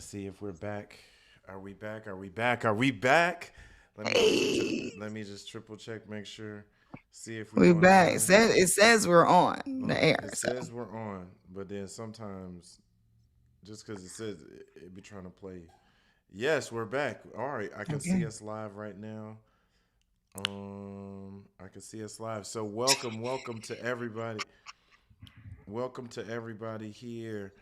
Let's see if we're back. Are we back? Are we back? Are we back? Hey, Let me just triple check, make sure, see if we're we doing it back. right. It says we're on the air. It So says we're on, but then sometimes just because it says it be trying to play. Yes, we're back. All right, I can see okay. us live right now. I can see us live. So welcome to everybody. Welcome to everybody here.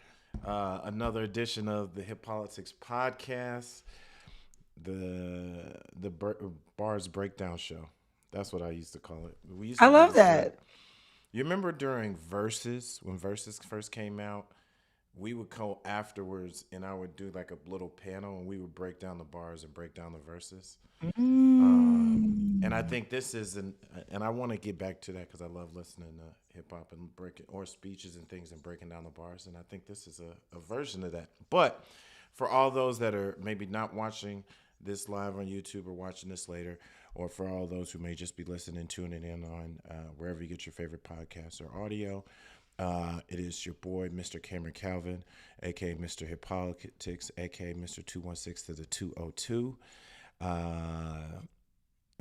Another edition of the Hip Politics Podcast, the Bars Breakdown Show. That's what I used to call it. We used I to do love this during. that. You remember during Versus when Versus first came out? We would go afterwards, and I would do like a little panel, and we would break down the bars and break down the verses. And I Mm. think this is and I want to get back to that because I love listening to hip hop and breaking or speeches and things and breaking down the bars. And I think this is a version of that. But for all those that are maybe not watching this live on YouTube or watching this later, or for all those who may just be listening, tuning in on wherever you get your favorite podcasts or audio, it is your boy, Mr. Cameron Calvin, aka Mr. Hip Politics, aka Mr. 216 to the 202.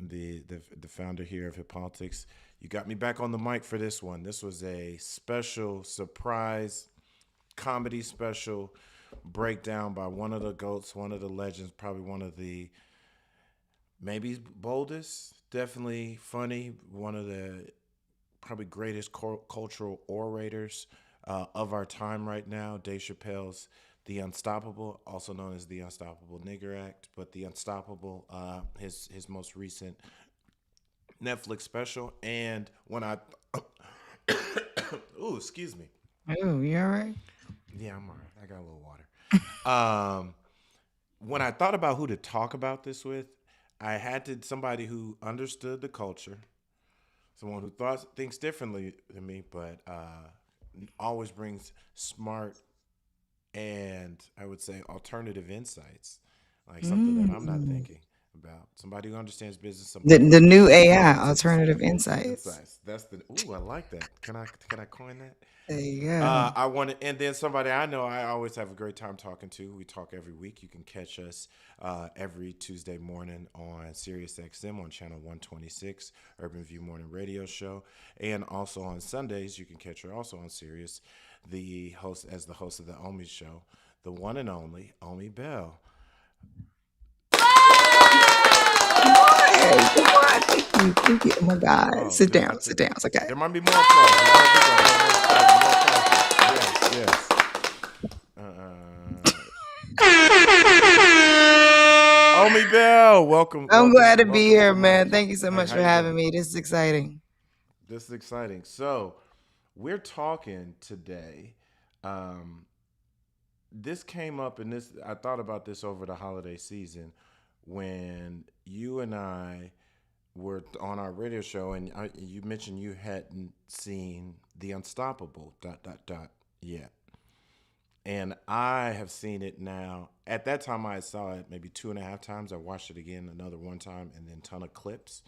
The founder here of Hip Politics. You got me back on the mic for this one. This was a special surprise comedy special breakdown by one of the goats, one of the legends, probably one of the maybe boldest, definitely funny, one of the probably greatest cultural orators of our time right now, Dave Chappelle's The Unstoppable, also known as The Unstoppable Nigger Act, but The Unstoppable, his most recent Netflix special. And when I, ooh, excuse me. Oh, you all right? Yeah, I'm all right. I got a little water. Um, when I thought about who to talk about this with, I had to somebody who understood the culture, someone who thinks differently than me, but always brings smart and I would say alternative insights, like something that I'm not Mm. thinking about. Somebody who understands business, The somebody who the new understands AI politics. alternative insights. Insights. That's the ooh, I like that. Can I coin that? There you go. I want to, and then somebody I know I always have a great time talking to. We talk every week. You can catch us every Tuesday morning on SiriusXM on channel 126, Urban View Morning Radio Show, and also on Sundays you can catch her also on Sirius, the host of the Omi Show, the one and only Omi Bell. Good morning. Good morning. Thank you. Thank you. Oh my God. Oh, Sit I down. Sit think down. It's okay. there might be more applause. More applause. Yes, yes. Omi Bell, I'm glad to be welcome to here, the mic. man. Thank you so much How for you doing? having me. This is exciting. This is exciting. So, we're talking today. Um, this came up, and this I thought about this over the holiday season when you and I were on our radio show, and you mentioned you hadn't seen The Unstoppable yet. And I have seen it now. At that time, I saw it maybe two and a half times. I watched it again another one time, and then ton of clips.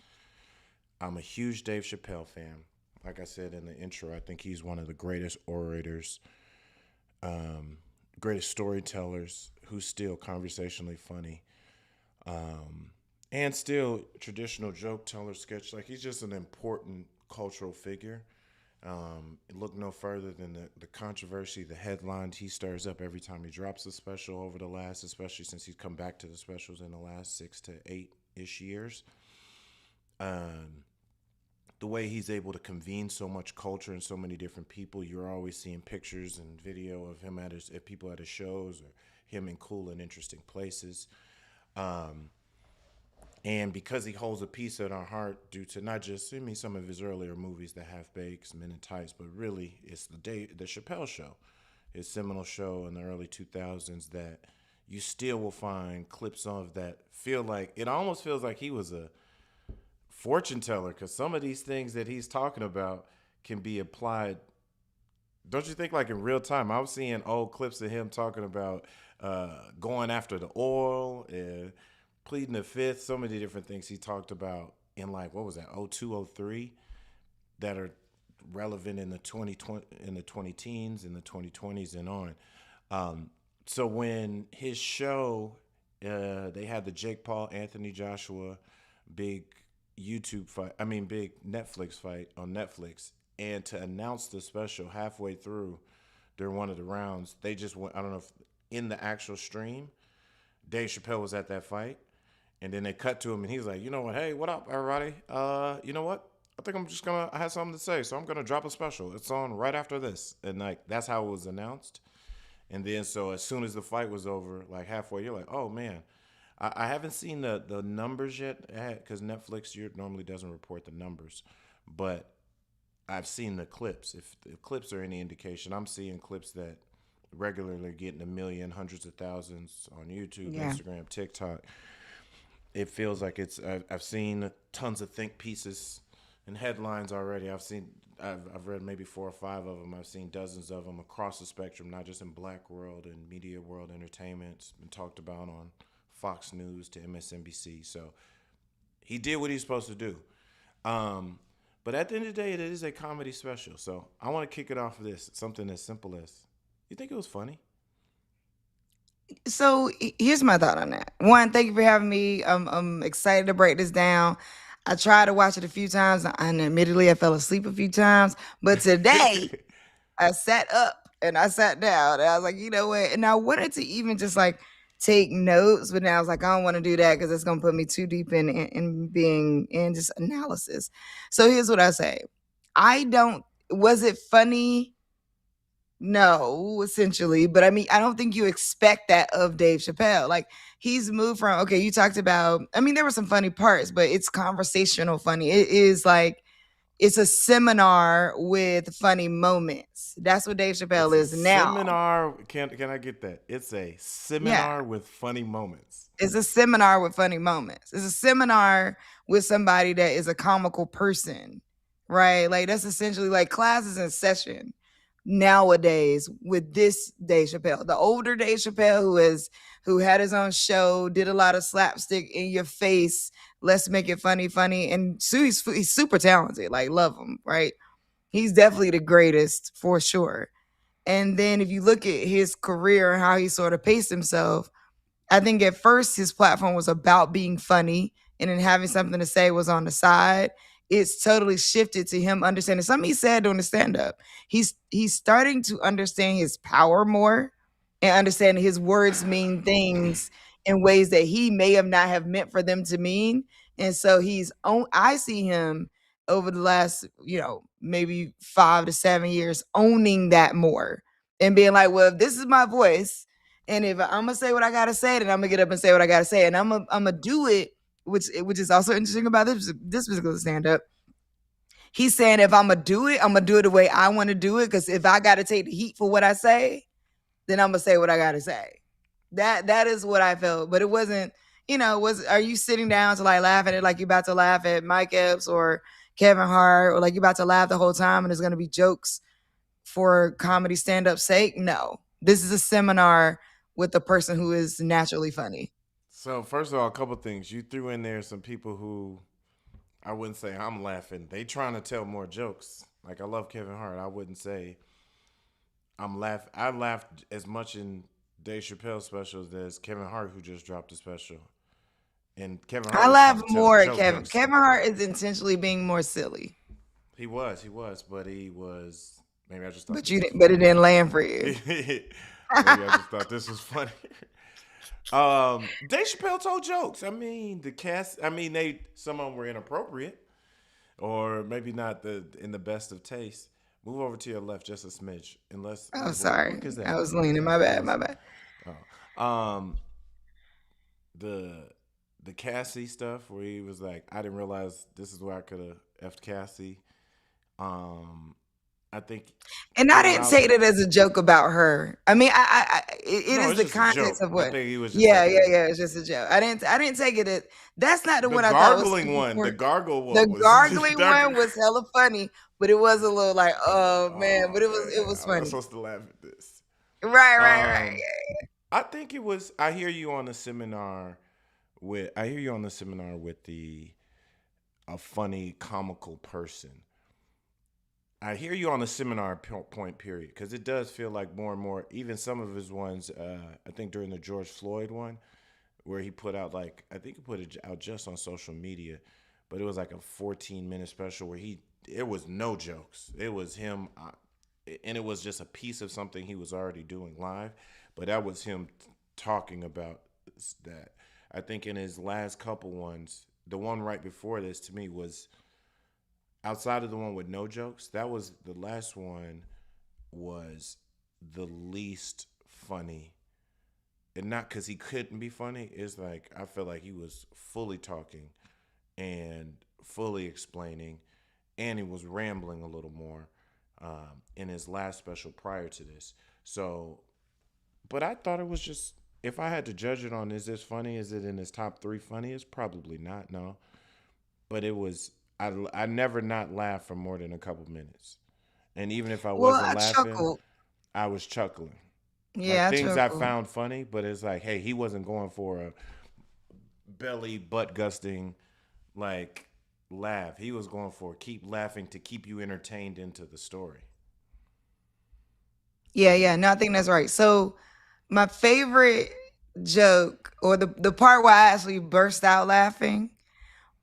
I'm a huge Dave Chappelle fan. Like I said in the intro, I think he's one of the greatest orators, greatest storytellers, who's still conversationally funny, and still traditional joke teller, sketch. Like he's just an important cultural figure. Look no further than the controversy, the headlines he stirs up every time he drops a special over the last, especially since he's come back to the specials in the last 6 to 8 ish years. Um, the way he's able to convene so much culture and so many different people, you're always seeing pictures and video of him at people at his shows or him in cool and interesting places. Um, And because he holds a piece in our heart due to not just, I mean, some of his earlier movies, The Half Bakes, Men in Tights, but really it's the Chappelle Show, his seminal show in the early 2000s that you still will find clips of that feel like, it almost feels like he was a fortune teller because some of these things that he's talking about can be applied. Don't you think, like in real time? I was seeing old clips of him talking about going after the oil and pleading the fifth. So many different things he talked about in like what was that, 02, 03, that are relevant in the 2020 in the 20 teens, in the 2020s and on. So when his show, they had the Jake Paul, Anthony Joshua, big YouTube fight. I mean, big Netflix fight on Netflix. And to announce the special halfway through during one of the rounds, they just went. I don't know if in the actual stream, Dave Chappelle was at that fight, and then they cut to him, and he's like, "You know what? Hey, what up, everybody? You know what? I think I'm just gonna. I had something to say, so I'm gonna drop a special. It's on right after this." And like that's how it was announced. And then so as soon as the fight was over, like halfway, you're like, "Oh man." I haven't seen the numbers yet because Netflix normally doesn't report the numbers, but I've seen the clips. If the clips are any indication, I'm seeing clips that regularly getting a million, hundreds of thousands on YouTube, Yeah. Instagram, TikTok. It feels like it's. I've seen tons of think pieces and headlines already. I've read maybe 4 or 5 of them. I've seen dozens of them across the spectrum, not just in Black world and media world, entertainment. It's been talked about on Fox News to MSNBC. So he did what he's supposed to do. Um, but at the end of the day, it is a comedy special. So I want to kick it off with this something as simple as, you think it was funny? So here's my thought on that. One, thank you for having me. I'm excited to break this down. I tried to watch it a few times, and admittedly, I fell asleep a few times. But today, I sat up and I sat down, and I was like, you know what? And I wanted to even just like take notes, but now I was like, I don't want to do that because it's gonna put me too deep in being in just analysis. So here's what I say. I don't. Was it funny? No, essentially. But I mean, I don't think you expect that of Dave Chappelle. Like he's moved from, okay, you talked about, I mean, there were some funny parts, but it's conversational funny. It is like it's a seminar with funny moments. That's what Dave It's Chappelle a is now. seminar. Can I get that? It's a Yeah. seminar with funny moments. It's a seminar with funny moments. It's a seminar with somebody that is a comical person, right? Like that's essentially like classes in session nowadays with this Dave Chappelle. The older Dave Chappelle who had his own show, did a lot of slapstick in your face, let's make it funny. And he's super talented. Like love him, right? He's definitely the greatest for sure. And then if you look at his career and how he sort of paced himself, I think at first his platform was about being funny and then having something to say was on the side. It's totally shifted to him understanding something he said during the stand up. He's starting to understand his power more and understand his words mean things in ways that he may have not have meant for them to mean. And so I see him over the last, maybe 5 to 7 years owning that more and being like, well, if this is my voice, and if I'm gonna say what I gotta say, then I'm gonna get up and say what I gotta say, and I'm gonna do it. Which is also interesting about this particular stand up. He's saying if I'm gonna do it, I'm gonna do it the way I want to do it. Because if I gotta take the heat for what I say, then I'm gonna say what I gotta say. That is what I felt. But it wasn't. Are you sitting down to like laugh at it like you're about to laugh at Mike Epps or Kevin Hart or like you're about to laugh the whole time and there's gonna be jokes for comedy stand-up sake? No. This is a seminar with a person who is naturally funny. So first of all, a couple things. You threw in there some people who I wouldn't say I'm laughing. They trying to tell more jokes. Like I love Kevin Hart. I wouldn't say I'm laughing. I laughed as much in Dave Chappelle specials as Kevin Hart, who just dropped a special. And Kevin Hart I was trying laugh to tell more at Kevin. jokes. Kevin Hart is intentionally being more silly. He was, but he was. Maybe I just thought. But it didn't land for you. Maybe I just thought this was funny. Dave Chappelle told jokes. I mean, the cast. I mean, some of them were inappropriate, or maybe not in the best of taste. Move over to your left just a smidge, unless. Oh, sorry. What is that? I was leaning. My bad. Oh. The Cassie stuff where he was like, I didn't realize this is where I could have effed Cassie. I think, and I didn't take it as a joke about her. I mean, it no, is the context of what. I think he was just Yeah. It's just a joke. I didn't take it as that's not the one I thought was gargling one. The gargle one. The was gargling one was hella funny, but it was a little like, oh man, but it was funny. I'm supposed to laugh at this. Right. I think it was. I hear you on the seminar with a funny comical person. I hear you on the seminar point period, because it does feel like more and more. Even some of his ones, I think during the George Floyd one, where he put out like I think he put it out just on social media, but it was like a 14-minute special where it was no jokes. It was him, and it was just a piece of something he was already doing live, but that was him talking about that. I think in his last couple ones, the one right before this to me was outside of the one with no jokes. That was the last one was the least funny, and not because he couldn't be funny. It's like I feel like he was fully talking and fully explaining, and he was rambling a little more in his last special prior to this. So, but I thought it was just, if I had to judge it on is this funny, is it in his top three funniest? Probably not, no. But it was, I never not laughed for more than a couple minutes. And even if I Well, wasn't I laughing, chuckled. I was chuckling. Like Yeah, I things I chuckled. found funny, but it's like, hey, he wasn't going for a belly butt gusting like laugh. He was going for keep laughing to keep you entertained into the story. Yeah, yeah. No, I think that's right. So my favorite joke, or the part where I actually burst out laughing,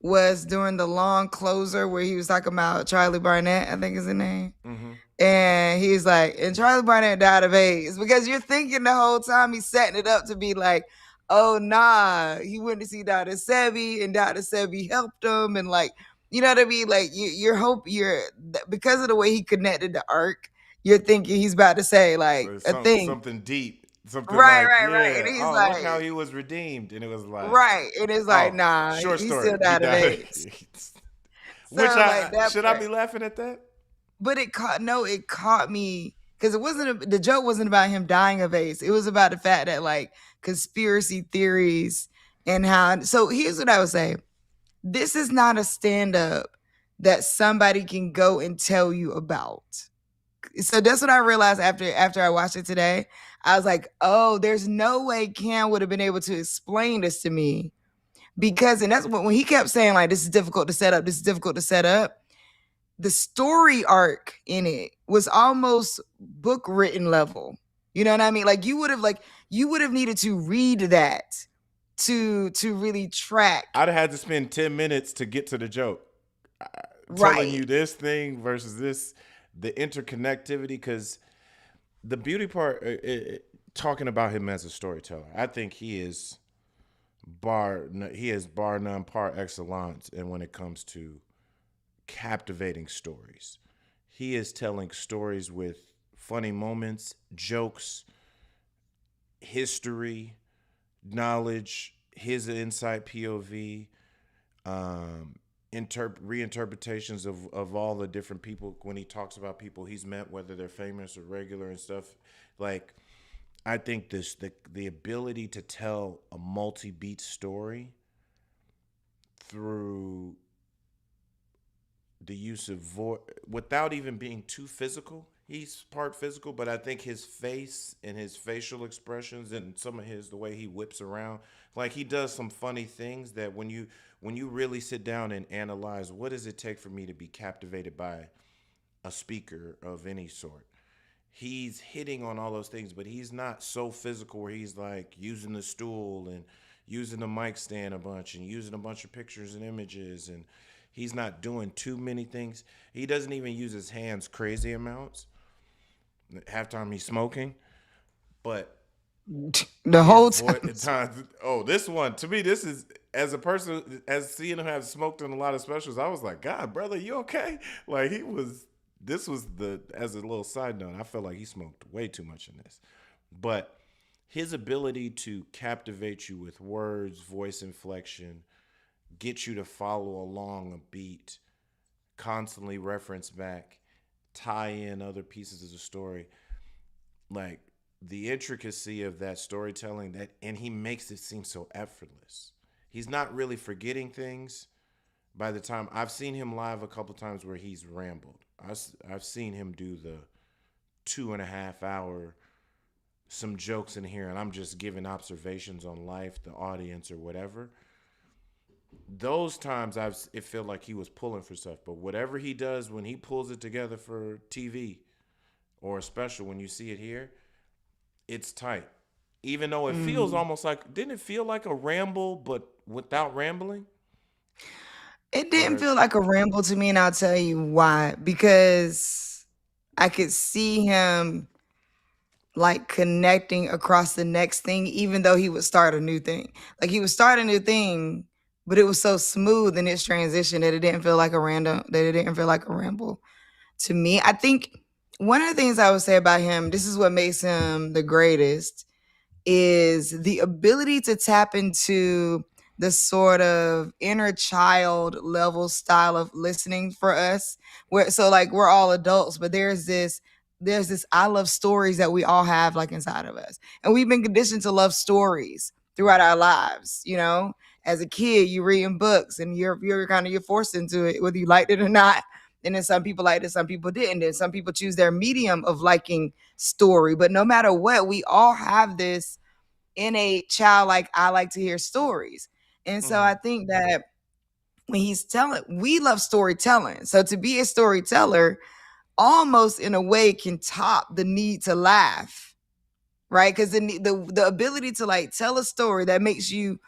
was during the long closer where he was talking about Charlie Barnett, I think is the name. Mm-hmm. And he's like, and Charlie Barnett died of AIDS, because you're thinking the whole time he's setting it up to be like, oh nah, he went to see Dr. Sebi and Dr. Sebi helped him, and like, you know what I mean? Like you're because of the way he connected the arc, you're thinking he's about to say like So a thing. something deep, something Right, like, right, right. And yeah, he's oh, look like, how he was redeemed, and it was like, right. And it's like, oh, nah, short he still story, he died of died. AIDS. Which So like I that should I part. be laughing at that? But it caught me because it wasn't the joke wasn't about him dying of AIDS. It was about the fact that like conspiracy theories and how. So here's what I would say: this is not a stand up that somebody can go and tell you about. So that's what I realized after I watched it today. I was like, oh, there's no way Cam would have been able to explain this to me, because, and that's what, when he kept saying like this is difficult to set up, this is difficult to set up, the story arc in it was almost book written level. You know what I mean? Like you would have needed to read that to really track. I'd have had to spend 10 minutes to get to the joke, telling Right. you this thing versus this, the interconnectivity. Because the beauty part, talking about him as a storyteller, I think he is bar none par excellence. And when it comes to captivating stories, he is telling stories with funny moments, jokes, history, knowledge, his insight, POV, um, reinterpretations of all the different people when he talks about people he's met, whether they're famous or regular and stuff. Like, I think the ability to tell a multi-beat story through the use of voice without even being too physical. He's part physical, but I think his face and his facial expressions and some of the way he whips around, like he does some funny things that when you really sit down and analyze, what does it take for me to be captivated by a speaker of any sort? He's hitting on all those things, but he's not so physical where he's like using the stool and using the mic stand a bunch and using a bunch of pictures and images, and he's not doing too many things. He doesn't even use his hands crazy amounts. Half time he's smoking, but The his whole voice time. at times. Oh, this one to me, this is, as a person as seeing him have smoked in a lot of specials, I was like, God, brother, you okay? Like he was. This was the, as a little side note, I felt like he smoked way too much in this, but his ability to captivate you with words, voice inflection, get you to follow along a beat, constantly reference back, tie in other pieces of the story, like the intricacy of that storytelling, that, and he makes it seem so effortless. He's not really forgetting things. By the time I've seen him live a couple times where he's rambled, I've seen him do the 2.5 hour, some jokes in here, and I'm just giving observations on life, the audience, or whatever. those times it felt like he was pulling for stuff. But whatever he does when he pulls it together for TV or a special, when you see it here, it's tight. Even though it feels Mhm. almost like, didn't it feel like a ramble, but without rambling? It didn't Or feel like a ramble to me, and I'll tell you why. Because I could see him like connecting across the next thing, even though he would start a new thing. Like he would start a new thing, but it was so smooth in its transition that it didn't feel like a random, that it didn't feel like a ramble to me. I think one of the things I would say about him, this is what makes him the greatest, is the ability to tap into the sort of inner child level style of listening for us, where so like we're all adults, but there's this I love stories that we all have like inside of us, and we've been conditioned to love stories throughout our lives. As a kid you reading books and you're forced into it whether you liked it or not. And then some people liked it, some people didn't, and some people choose their medium of liking story. But no matter what, we all have this innate child, like I like to hear stories. And so mm-hmm. I think that when he's telling, we love storytelling. So to be a storyteller almost in a way can top the need to laugh, right? Because the ability to like tell a story that makes you,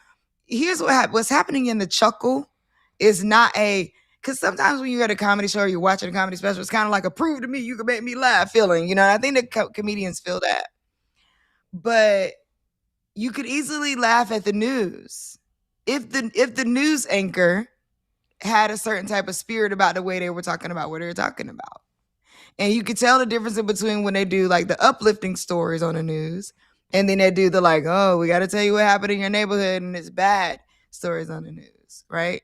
here's what's happening in the chuckle is not a, because sometimes when you're at a comedy show or you're watching a comedy special, it's kind of like a prove to me you can make me laugh feeling, and I think that comedians feel that. But you could easily laugh at the news if the news anchor had a certain type of spirit about the way they were talking about what they were talking about. And you could tell the difference in between when they do like the uplifting stories on the news and then they do the like, oh, we got to tell you what happened in your neighborhood and it's bad stories on the news, right?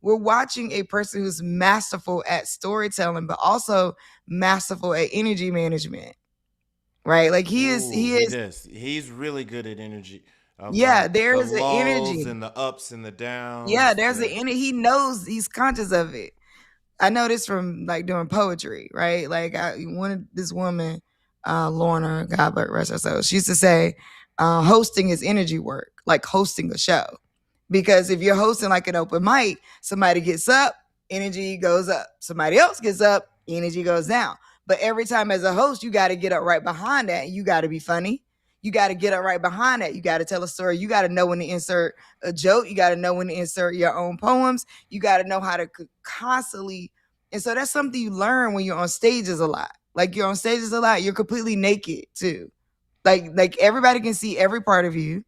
We're watching a person who's masterful at storytelling, but also masterful at energy management, right? Like he is, Ooh, he he is, does. He's really good at energy of yeah, like there the is an lulls energy. and the ups and the Yeah, downs. there's an The energy. He knows, he's conscious of it. I know this from like doing poetry, right? Like this woman, Lorna, God rest her soul, she used to say, hosting is energy work, like hosting a show. Because if you're hosting like an open mic, somebody gets up, energy goes up. Somebody else gets up, energy goes down. But every time as a host, you got to get up right behind that. You got to be funny. You got to get up right behind that. You got to tell a story. You got to know when to insert a joke. You got to know when to insert your own poems. You got to know how to constantly. And so that's something you learn when you're on stages a lot. Like you're on stages a lot, you're completely naked too. Like everybody can see every part of you,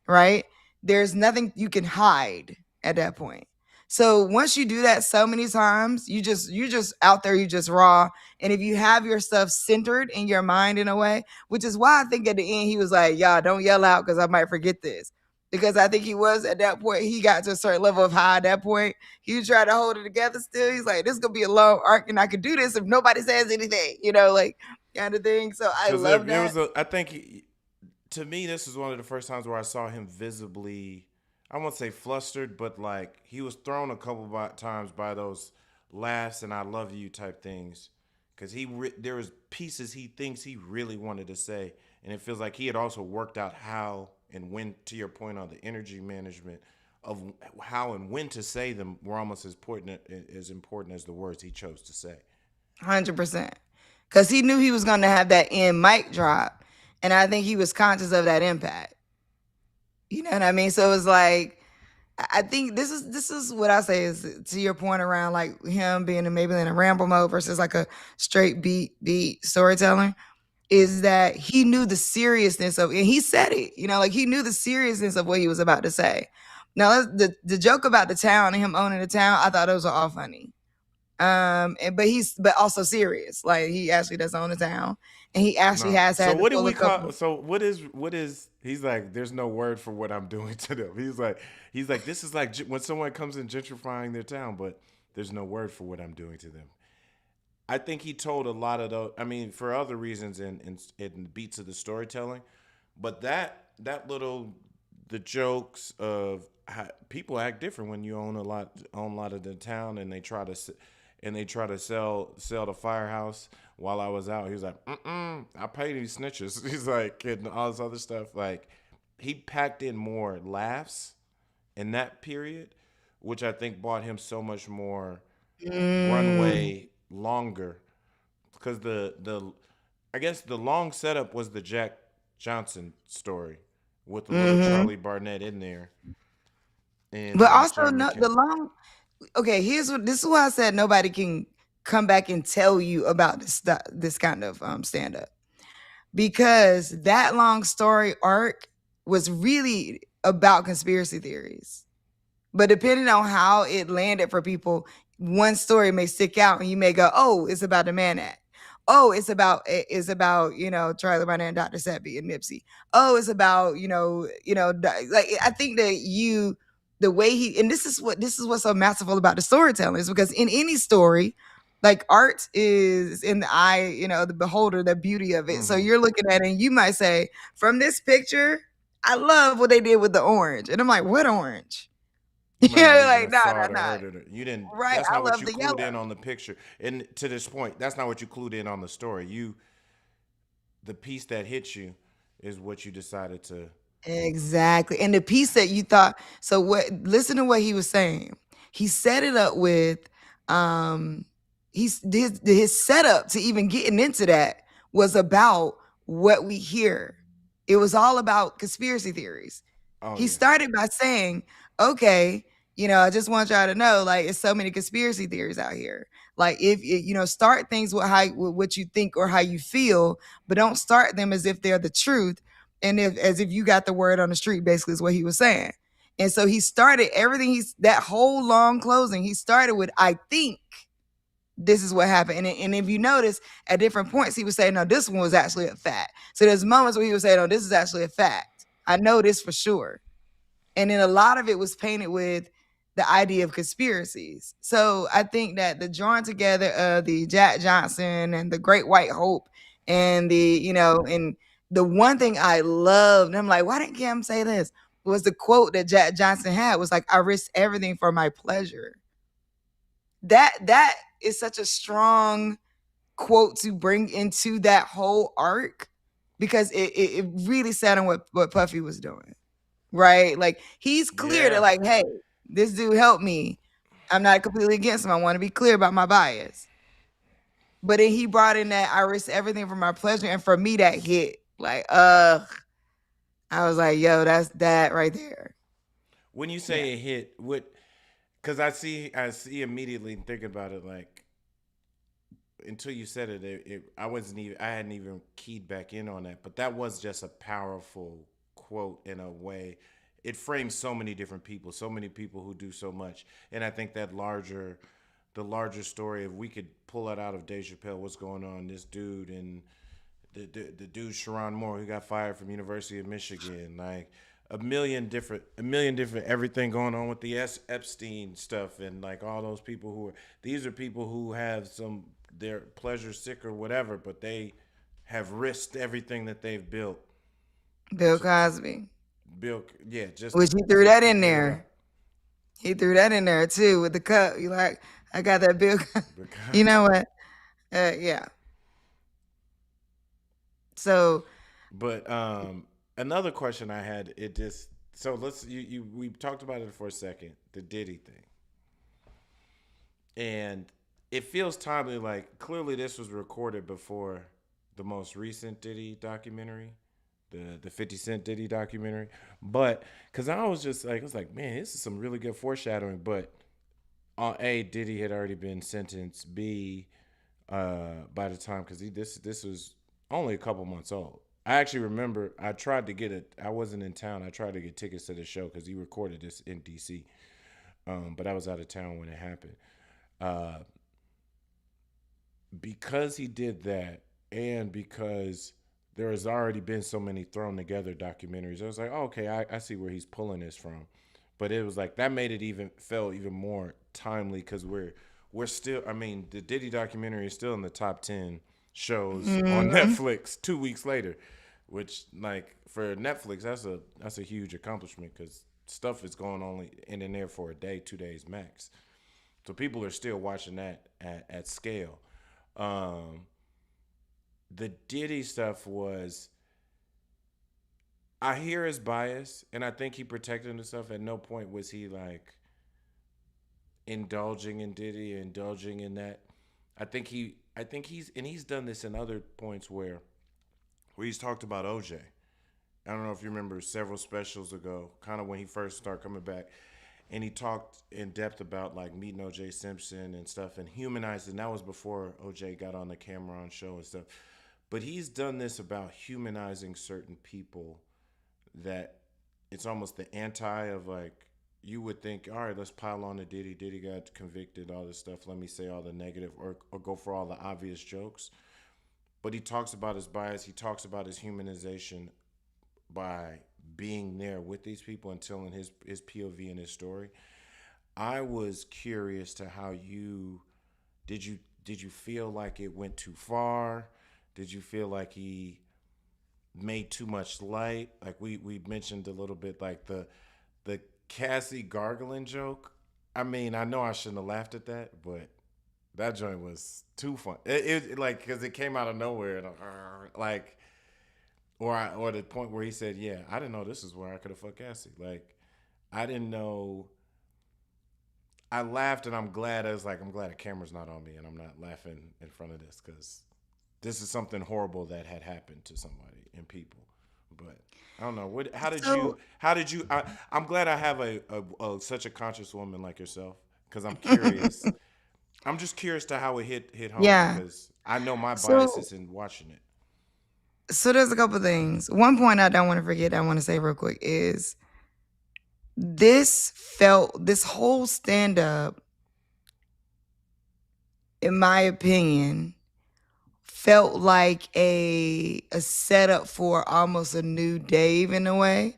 right? There's nothing you can hide at that point. So once you do that so many times, you just out there, you just raw. And if you have your stuff centered in your mind in a way, which is why I think at the end he was like, y'all don't yell out because I might forget this. Because I think he was at that point, he got to a certain level of high at that point. He tried to hold it together still. He's like, this is gonna be a long arc and I could do this if nobody says anything, like kind of thing. So I because love there that. was I think to me this is one of the first times where I saw him visibly. I won't say flustered, but like he was thrown a couple times by those laughs and "I love you" type things. Because there was pieces he thinks he really wanted to say, and it feels like he had also worked out how and when. To your point on the energy management of how and when to say them were almost as important as the words he chose to say. 100%. Because he knew he was going to have that end mic drop. And I think he was conscious of that impact. You know what I mean? So it was like, I think this is what I say is to your point around like him being maybe in a ramble mode versus like a straight beat storytelling, is Mm-hmm. that he knew the seriousness of, and he said it, like he knew the seriousness of what he was about to say. Now the joke about the town and him owning the town, I thought those were all funny. But also serious. Like he actually does own the town, and he actually No. has So had to what do pull a we call? couple. So what is? He's like, there's no word for what I'm doing to them. He's like, this is like when someone comes in gentrifying their town, but there's no word for what I'm doing to them. I think he told a lot of those. I mean, for other reasons in beats of the storytelling, but that little the jokes of how people act different when you own a lot of the town and they try to sell the firehouse. While I was out, he was like, I pay these snitches. He's like, and all this other stuff. Like he packed in more laughs in that period, which I think bought him so much more Mm, runway longer because the I guess the long setup was the Jack Johnson story with the little mm-hmm. Charlie Barnett in there and But also John no, the McCain. long. Okay, this is why I said nobody can come back and tell you about this kind of stand up, because that long story arc was really about conspiracy theories. But depending on how it landed for people, one story may stick out and you may go, "Oh, it's about the Mann Act. Oh, it's about Charlie Barnett and Dr. Sebi and Nipsey. Oh, it's about like I think that the way he, and this is what's so masterful about the storytelling, is because in any story, like, art is in the eye, the beholder, the beauty of it. So Mm-hmm. you're looking at it and you might say, from this picture, I love what they did with the orange. And I'm like, what orange? You might not You're even like, have nah, saw nah, it or nah. heard it. You didn't. Right. That's I not what love you the clued yellow. in on the picture. And to this point, that's not what you clued in on the story. The piece that hit you is what you decided to. Exactly. And the piece that you thought, so what, listen to what he was saying. He set it up with um his setup to even getting into that was about what we hear. It was all about conspiracy theories. Oh He yeah. started by saying, okay, I just want y'all to know, like, it's so many conspiracy theories out here. Like, if start things with what you think or how you feel, but don't start them as if they're the truth, and as if you got the word on the street, basically, is what he was saying. And so he started everything, that whole long closing, he started with, I think this is what happened. And if you notice, at different points, he would say, no, this one was actually a fact. So there's moments where he would say, no, this is actually a fact. I know this for sure. And then a lot of it was painted with the idea of conspiracies. So I think that the drawing together of the Jack Johnson and the Great White Hope and and the one thing I loved, and I'm like, why didn't Cam say this? Was the quote that Jack Johnson had was like, I risk everything for my pleasure. That is such a strong quote to bring into that whole arc, because it really sat on what Puffy was doing. Right? Like, he's clear that, Yeah. like, hey, this dude helped me. I'm not completely against him. I want to be clear about my bias. But then he brought in that, I risk everything for my pleasure. And for me, that hit. Like, I was like, yo, that's that right there. When you Yeah. say it hit, what? Because I see immediately thinking about it. Like until you said I wasn't even. I hadn't even keyed back in on that. But that was just a powerful quote in a way. It frames so many different people, so many people who do so much, and I think that the larger story. If we could pull it out of Dave Chappelle, what's going on? This dude and the dude Sharon Moore who got fired from University of Michigan, like a million different everything going on with the Epstein stuff, and like all those people who are these are people who have some their pleasure sick or whatever, but they have risked everything that they've built Bill to Cosby, build, yeah, just which he threw that to in get it out. there. He threw that in there too with the cup. You like, I got that Bill. You know what? Yeah. So, But another question I had, it just so let's you we talked about it for a second, the Diddy thing. And it feels timely, like clearly this was recorded before the most recent Diddy documentary, the 50 Cent Diddy documentary. But because I was just like, I was like, man, this is some really good foreshadowing. But A, Diddy had already been sentenced. B, by the time, because this was only a couple months old. I actually remember I tried to get it. I wasn't in town. I tried to get tickets to the show because he recorded this in DC. But I was out of town when it happened. Uh, because he did that, and because there has already been so many thrown together documentaries, I was like, oh, okay, I see where he's pulling this from. But it was like that made it even felt even more timely because we're still. I mean, the Diddy documentary is still in the top 10 shows on mhm. Netflix 2 weeks later, which like for Netflix that's a huge accomplishment because stuff is going only in there for a day, 2 days max. So people are still watching that at scale. Um, the Diddy stuff was, I hear his bias, and I think he protected himself. At no point was he like indulging in Diddy, indulging in that. He's done this in other points where he's talked about OJ. I don't know if you remember several specials ago, kind of when he first started coming back, and he talked in depth about like meeting OJ Simpson and stuff, and humanized. And that was before OJ got on the camera on show and stuff. But he's done this about humanizing certain people that it's almost the anti of like you would think, all right, let's pile on to Diddy. Diddy got convicted, all this stuff. Let me say all the negative or go for all the obvious jokes. But he talks about his bias. He talks about his humanization by being there with these people and telling his POV and his story. I was curious to how did you feel like it went too far? Did you feel like he made too much light? Like we mentioned a little bit like the Cassie gargling joke. I mean, I know I shouldn't have laughed at that, but that joint was too fun. It like because it came out of nowhere, and like or the point where he said, "Yeah, I didn't know this is where I could have fucked Cassie." Like I didn't know. I laughed, and I'm glad. I was like, I'm glad the camera's not on me, and I'm not laughing in front of this because this is something horrible that had happened to somebody and people. But I don't know. What? How did you? So How did you? I'm glad I have a such a conscious woman like yourself because I'm curious. I'm just curious to how it hit home yeah. because I know my So biases in watching it. there's a couple things. One point I don't want to forget, I want to say real quick is this whole stand up, in my opinion, felt like a setup for almost a new Dave in a way.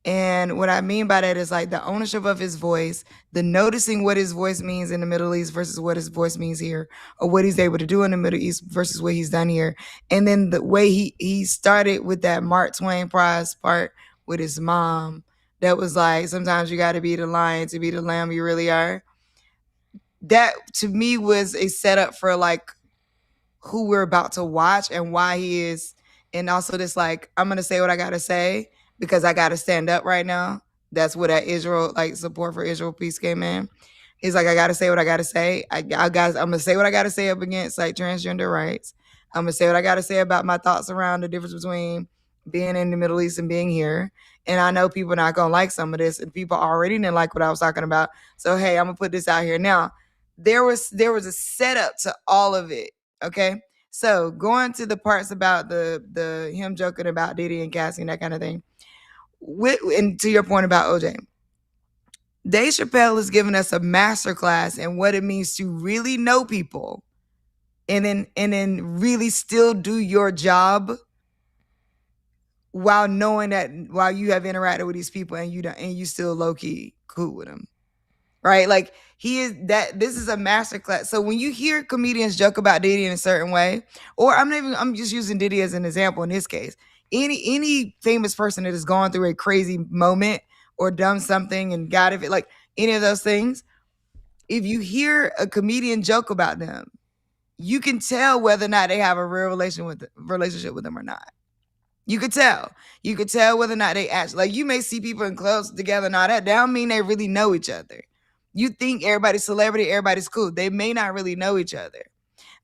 And what I mean by that is like the ownership of his voice, the noticing what his voice means in the Middle East versus what his voice means here, or what he's able to do in the Middle East versus what he's done here. And then the way he started with that Mark Twain Prize part with his mom, that was like, sometimes you got to be the lion to be the lamb you really are. That to me was a setup for like who we're about to watch and why he is. And also this like, I'm gonna say what I gotta say because I gotta stand up right now. That's where that Israel, like support for Israel piece came in. He's like, I gotta say what I gotta say. I'm gonna say what I gotta say up against like transgender rights. I'm gonna say what I gotta say about my thoughts around the difference between being in the Middle East and being here. And I know people are not gonna like some of this, and people already didn't like what I was talking about. So hey, I'm gonna put this out here now. There was a setup to all of it. Okay. So going to the parts about the him joking about Diddy and Cassie and that kind of thing. And to your point about OJ, Dave Chappelle is giving us a master class in what it means to really know people and then really still do your job while knowing that while you have interacted with these people and you don't and you still low key cool with them. Right? Like he is that this is a master class. So when you hear comedians joke about Diddy in a certain way, or I'm just using Diddy as an example in this case. Any famous person that has gone through a crazy moment or done something and got it like any of those things, if you hear a comedian joke about them, you can tell whether or not they have a real relationship with them or not. You could tell. You could tell whether or not they actually like you may see people in clubs together and all that. That don't mean they really know each other. You think everybody's celebrity, everybody's cool. They may not really know each other.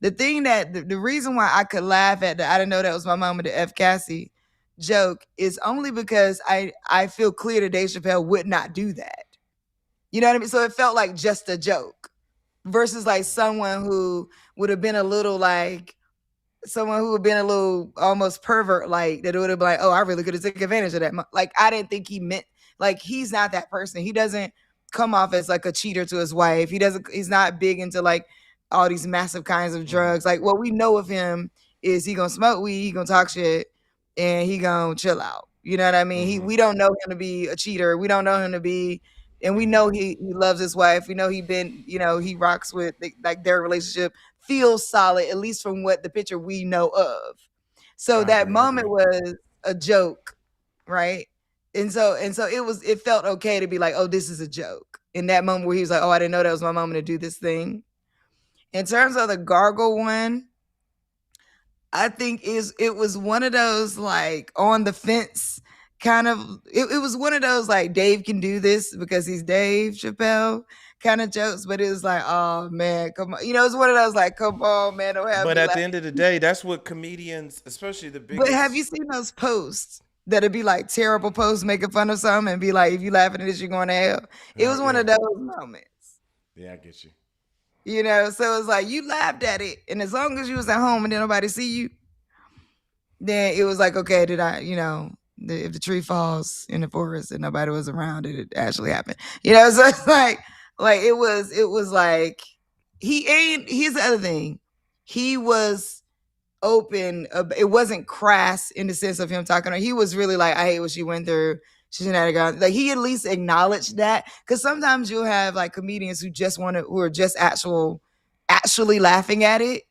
The thing that the reason why I could laugh at the I didn't know that was my mom with the F Cassie joke is only because I feel clear that Dave Chappelle would not do that. You know what I mean? So it felt like just a joke versus like someone who would have been a little like someone who would have been a little almost pervert like that would have been like, oh, I really could have taken advantage of that. Like I didn't think he meant like he's not that person. He doesn't come off as like a cheater to his wife. He's not big into like all these massive kinds of Hmm. drugs. Like what we know of him is he gonna smoke weed, he gonna talk shit, and he gonna chill out. You know what I mean? He Hmm. we don't know him to be a cheater. We don't know him to be and we know he loves his wife. We know he rocks with like their relationship feels solid, at least from what the picture we know of. So I that agree. I moment agree. was a joke, right? And so it felt okay to be like, oh, this is a joke. In that moment where he was like, oh, I didn't know that was my moment to do this thing. In terms of the gargle one, I think it was one of those like on the fence kind of, it was one of those like Dave can do this because he's Dave Chappelle kind of jokes, but it was like, oh man, come on. You know, it's one of those like, come on, man, don't have But me at the like. end of the day, that's what comedians, especially the But have you biggest. seen those posts that'd be like terrible posts making fun of something and be like, if you laughing at this, you're going to hell? It was one Yeah, of those moments. yeah, I get you. You know, so it's like you laughed at it, and as long as you was at home and didn't nobody see you, then it was like, okay, did I, if the tree falls in the forest and nobody was around, did it actually happen? You know, so it's like it was like he ain't. Here's the other thing, he was open. It wasn't crass in the sense of him talking. He was really like, I hate what she went through. She's not a guy. Like he at least acknowledged that, because sometimes you'll have like comedians who just who are just actually laughing at it,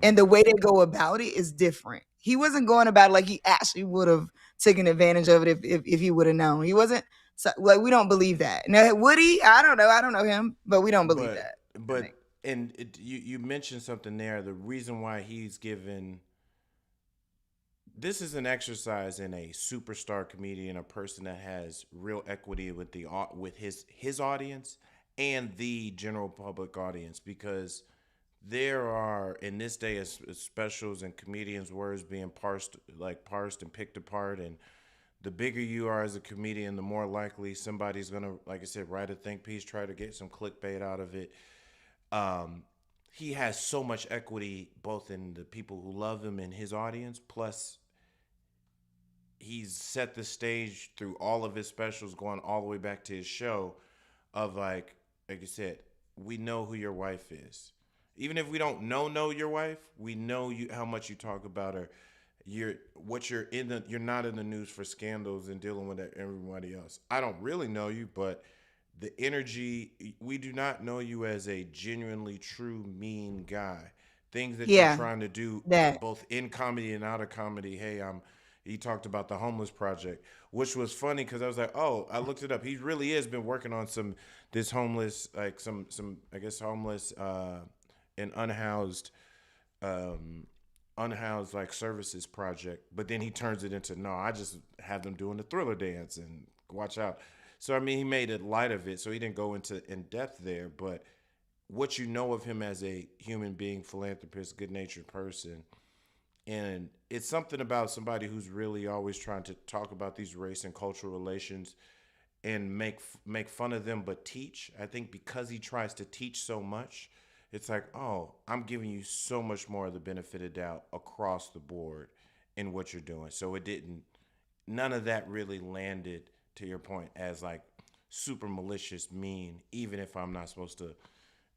and the way they go about it is different. He wasn't going about it like he actually would have taken advantage of it if he would have known. He wasn't, so, like, we don't believe that. Now, would he? I don't know. I don't know him, but we don't believe But that. I but think. and you mentioned something there. The reason why he's given this is an exercise in a superstar comedian, a person that has real equity with his audience and the general public audience, because there are in this day as specials and comedians' words being parsed and picked apart, and the bigger you are as a comedian, the more likely somebody's gonna, like I said, write a think piece, try to get some clickbait out of it. Um, he has so much equity both in the people who love him and his audience, plus he's set the stage through all of his specials, going all the way back to his show, of like I said, we know who your wife is. Even if we don't know your wife, we know you how much you talk about her. You're not in the news for scandals and dealing with everybody else. I don't really know you, but the energy, we do not know you as a genuinely true mean guy. Things that you're Yeah, trying to do that. both in comedy and out of comedy. Hey, he talked about the homeless project, which was funny because I was like, oh, I looked it up. He really has been working on this homeless, like some I guess homeless and um unhoused like services project, but then he turns it into, no, I just have them doing the Thriller dance and watch out. So I mean, he made it light of it, so he didn't go into in depth there. But what you know of him as a human being, philanthropist, good natured person, and it's something about somebody who's really always trying to talk about these race and cultural relations and make fun of them, but teach. I think because he tries to teach so much, it's like, oh, I'm giving you so much more of the benefit of doubt across the board in what you're doing. So none of that really landed, to your point, as like super malicious, mean, even if I'm not supposed to,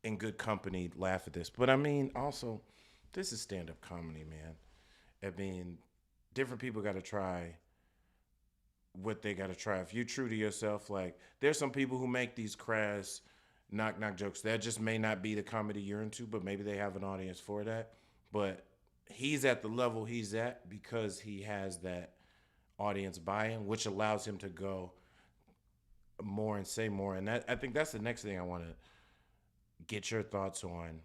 in good company, laugh at this. But I mean, also, this is stand up comedy, man. I mean, different people got to try what they got to try. If you're true to yourself, like there's some people who make these crass knock knock jokes that just may not be the comedy you're into, but maybe they have an audience for that. But he's at the level he's at because he has that audience buy-in, which allows him to go more and say more. And I think that's the next thing I want to get your thoughts on.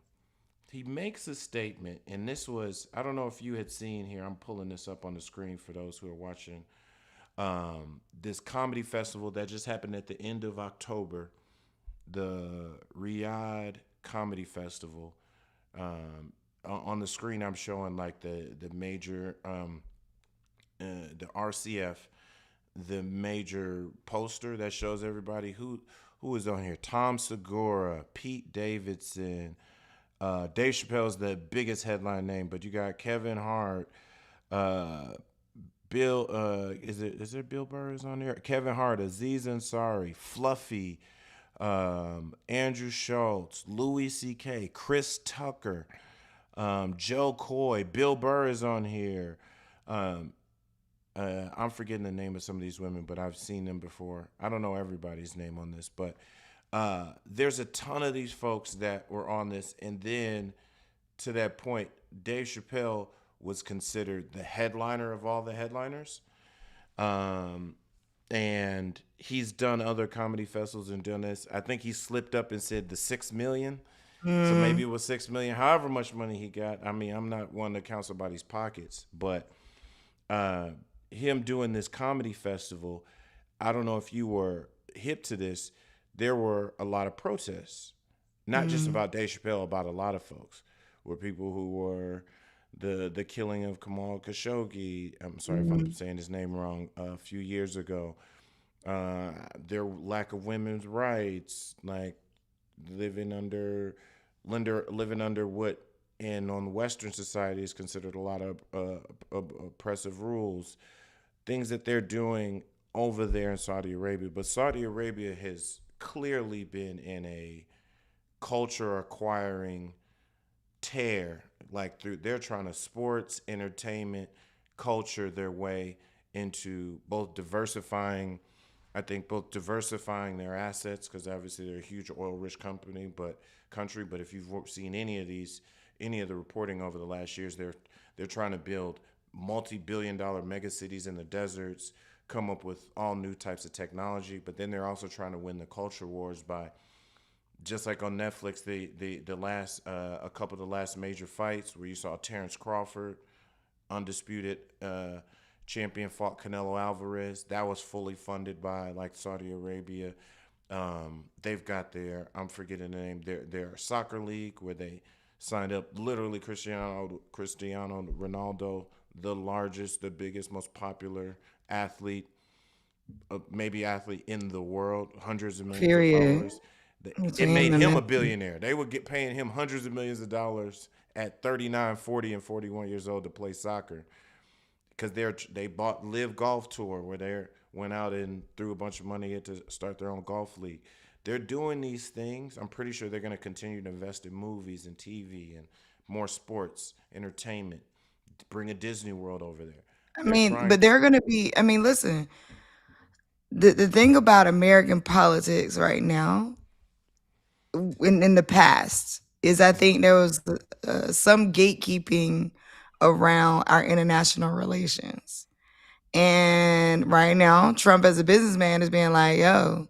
He makes a statement, and this was, I don't know if you had seen here, I'm pulling this up on the screen for those who are watching, this comedy festival that just happened at the end of October, the Riyadh Comedy Festival. On the screen, I'm showing like the major, the RCF, the major poster that shows everybody who is on here. Tom Segura, Pete Davidson, Dave Chappelle's the biggest headline name, but you got Kevin Hart, Bill, is there Bill Burr is on there? Kevin Hart, Aziz Ansari, Fluffy, Andrew Schultz, Louis C.K., Chris Tucker, Joe Coy, Bill Burr is on here. I'm forgetting the name of some of these women, but I've seen them before. I don't know everybody's name on this, but there's a ton of these folks that were on this. And then to that point, Dave Chappelle was considered the headliner of all the headliners. And he's done other comedy festivals and done this. I think he slipped up and said the 6 million. So maybe it was 6 million, however much money he got. I mean, I'm not one to count somebody's pockets, but him doing this comedy festival, I don't know if you were hip to this. There were a lot of protests, not just Mm, about Dave Chappelle, about a lot of folks, were people who were the killing of Kamal Khashoggi. I'm sorry if I'm mm. saying his name wrong. A few years ago, uh, their lack of women's rights, like living under, living under what in on Western society is considered a lot of oppressive rules, things that they're doing over there in Saudi Arabia. But Saudi Arabia has clearly been in a culture acquiring tear, like through they're trying to sports, entertainment, culture their way into both diversifying. I think both diversifying their assets because obviously they're a huge oil-rich company, but country. But if you've seen any of the reporting over the last years, they're trying to build multi-billion-dollar mega cities in the deserts, come up with all new types of technology. But then they're also trying to win the culture wars by just like on Netflix, the last a couple of the last major fights where you saw Terrence Crawford, undisputed champion, fought Canelo Alvarez. That was fully funded by like Saudi Arabia. They've got their I'm forgetting the name their soccer league where they signed up literally Cristiano Ronaldo, the largest, the biggest, most popular athlete, maybe athlete in the world, hundreds of millions of Period. followers. It Between made him and him a Messi. billionaire. They would get paying him hundreds of millions of dollars at 39, 40, and 41 years old to play soccer because they bought Live Golf Tour where they went out and threw a bunch of money in to start their own golf league. They're doing these things. I'm pretty sure they're going to continue to invest in movies and TV and more sports, entertainment. Bring a Disney World over there. I They're mean, trying but to. they're gonna be. I mean, listen. The thing about American politics right now, in the past, is I think there was some gatekeeping around our international relations, and right now, Trump as a businessman is being like, "Yo,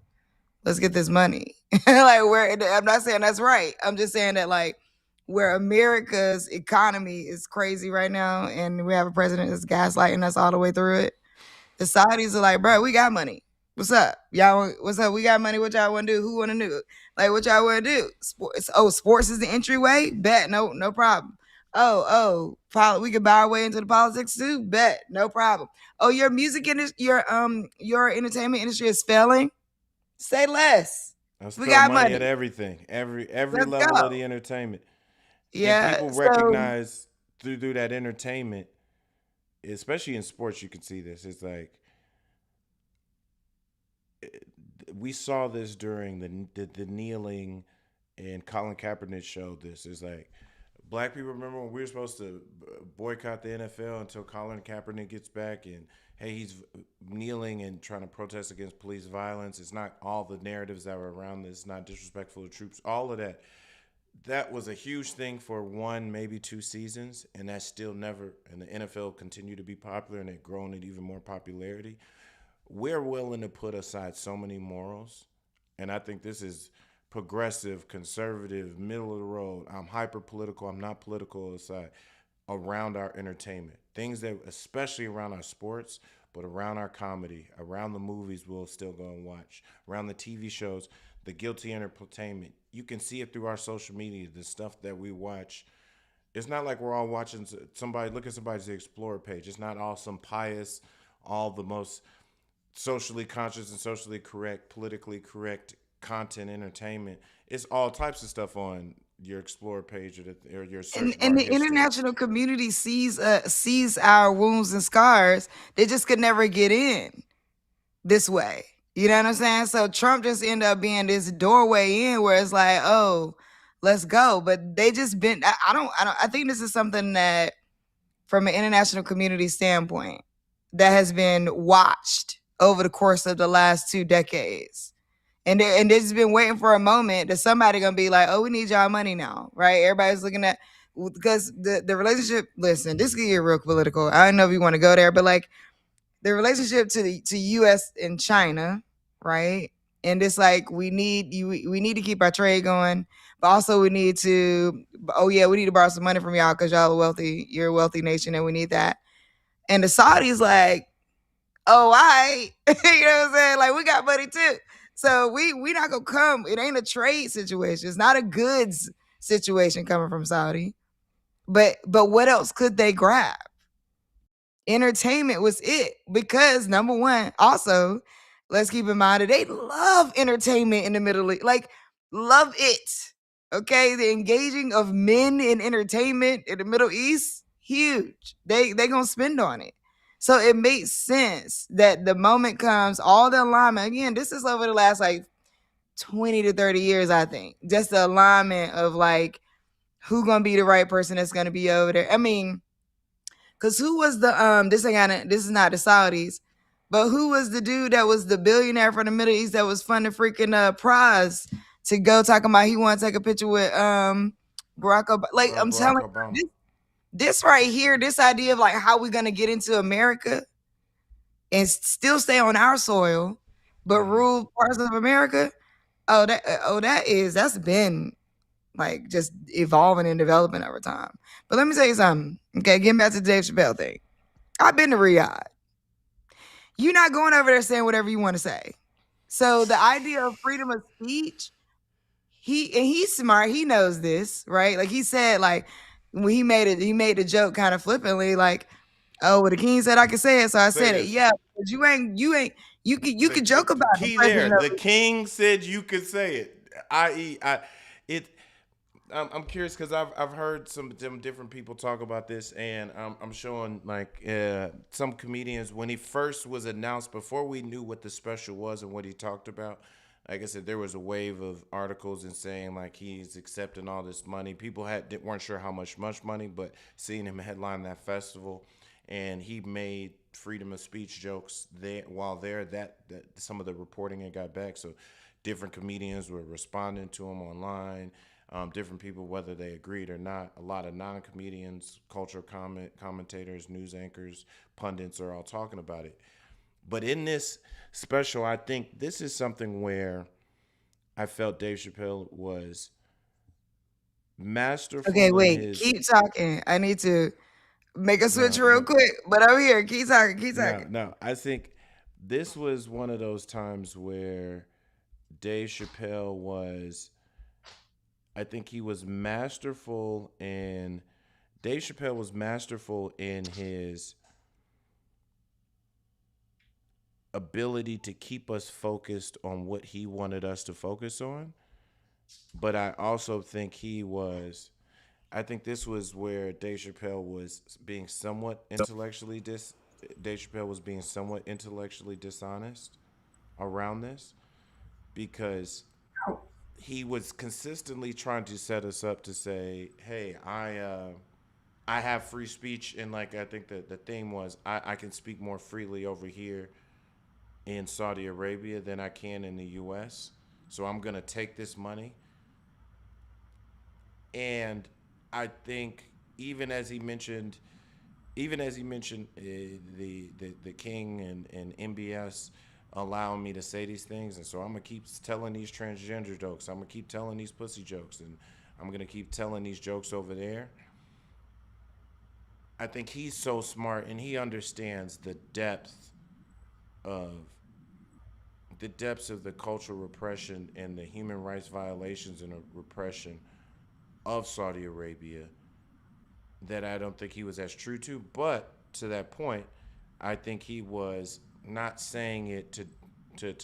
let's get this money." Like, where I'm not saying that's right. I'm just saying that like where America's economy is crazy right now, and we have a president that's gaslighting us all the way through it. The Saudis are like, bro, we got money. What's up? What's up? We got money. What y'all want to do? Who want to do it? Like, what y'all want to do? Sports. Oh, sports is the entryway? Bet. No problem. We could buy our way into the politics too? Bet. No problem. Oh, your music industry, your entertainment industry is failing? Say less. Let's We throw got money at money. everything, every Let's level of go. the entertainment, and Yeah. people So, recognize through that entertainment, especially in sports. You can see this. It's like we saw this during the kneeling, and Colin Kaepernick showed this. It's like black people remember when we were supposed to boycott the NFL until Colin Kaepernick gets back, and hey, he's kneeling and trying to protest against police violence. It's not all the narratives that were around this. It's not disrespectful to troops. All of that. That was a huge thing for one, maybe 2 seasons, and that's still never. And the NFL continued to be popular, and it grown in even more popularity. We're willing to put aside so many morals, and I think this is progressive, conservative, middle of the road. I'm hyper political. I'm not political aside around our entertainment. Things that, especially around our sports, but around our comedy, around the movies, we'll still go and watch. Around the TV shows, the guilty entertainment. You can see it through our social media, the stuff that we watch. It's not like we're all watching somebody, look at somebody's Explorer page. It's not all some pious, all the most socially conscious and socially correct, politically correct content, entertainment. It's all types of stuff on your Explorer page or your search and bar the history. international community sees our wounds and scars. They just could never get in this way. You know what I'm saying? So Trump just ended up being this doorway in where it's like, oh, let's go. But they just been. I think this is something that, from an international community standpoint, that has been watched over the course of the last 2 decades. And they just been waiting for a moment that somebody gonna be like, oh, we need y'all money now, right? Everybody's looking at because the relationship. Listen, this could get real political. I don't know if you want to go there, but like the relationship to U.S. and China, right? And it's like we need you. We need to keep our trade going, but also we need to. Oh yeah, we need to borrow some money from y'all because y'all are wealthy. You're a wealthy nation, and we need that. And the Saudis like. oh, I, you know what I'm saying? Like we got money too. So we not gonna come. It ain't a trade situation. It's not a goods situation coming from Saudi. But what else could they grab? Entertainment was it because number one, also, let's keep in mind that they love entertainment in the Middle East, like love it. Okay, the engaging of men in entertainment in the Middle East, huge. They gonna spend on it. So it makes sense that the moment comes, all the alignment. Again, this is over the last like 20 to 30 years, I think. Just the alignment of like who gonna be the right person that's gonna be over there. I mean, cause who was the this is not the Saudis, but who was the dude that was the billionaire from the Middle East that was funding freaking prize to go talking about he want to take a picture with Barack Obama? Like I'm Barack telling Obama. you, this right here, this idea of like how we gonna get into America and still stay on our soil, but rule parts of America. That's been like just evolving and developing over time. But let me tell you something. Okay, getting back to the Dave Chappelle thing. I've been to Riyadh. You're not going over there saying whatever you want to say. So the idea of freedom of speech, he's smart. He knows this, right? Like he said, like when he made the joke kind of flippantly, like, "Oh, well, the king said I could say it, so I Say said it." this. Yeah, but you could joke The about the key there. president of The king said you could say it. I.e., it. I'm curious because I've heard some different people talk about this, and I'm showing like some comedians when he first was announced before we knew what the special was and what he talked about. Like I said, there was a wave of articles and saying like he's accepting all this money. People weren't sure how much money, but seeing him headline that festival, and he made freedom of speech jokes there while there. That some of the reporting it got back, so different comedians were responding to him online. Different people, whether they agreed or not. A lot of non-comedians, cultural commentators, news anchors, pundits are all talking about it. But in this special, I think this is something where I felt Dave Chappelle was Okay, masterful in wait, his. keep talking. I need to make a switch No, real no, quick, but over here, keep talking, keep no, talking. no. I think this was one of those times where Dave Chappelle was. I think he was masterful in. Dave Chappelle was masterful in his ability to keep us focused on what he wanted us to focus on. But I also think I think this was where Dave Chappelle was being somewhat intellectually Dave Chappelle was being somewhat intellectually dishonest around this because he was consistently trying to set us up to say, "Hey, I have free speech," and like I think that the theme was, I can speak more freely over here in Saudi Arabia than I can in the U.S. So I'm gonna take this money, and I think even as he mentioned the king and MBS allowing me to say these things, and so I'm gonna keep telling these transgender jokes. I'm gonna keep telling these pussy jokes, and I'm gonna keep telling these jokes over there. I think he's so smart and he understands of the depths of the cultural repression and the human rights violations and the repression of Saudi Arabia that I don't think he was as true to. But to that point, I think he was not saying it to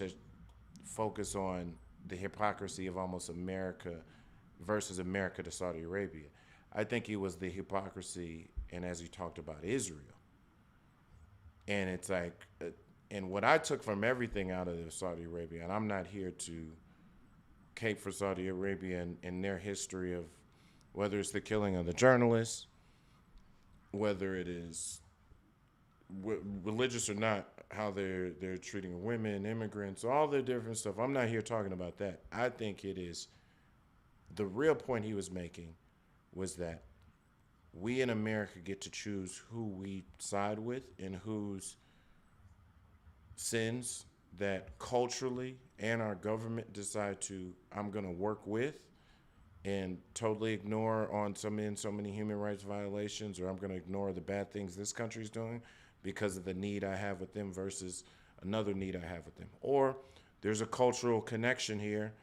focus on the hypocrisy of almost America versus America to Saudi Arabia. I think it was the hypocrisy, and as he talked about Israel, and it's like, and what I took from everything out of Saudi Arabia, and I'm not here to cape for Saudi Arabia and their history of whether it's the killing of the journalists, whether it is religious or not, how they're treating women, immigrants, all the different stuff. I'm not here talking about that. I think it is the real point he was making was that we in America get to choose who we side with and whose sins that culturally and our government decide to I'm going to work with and totally ignore on so many human rights violations, or I'm going to ignore the bad things this country's doing because of the need I have with them versus another need I have with them. Or there's a cultural connection here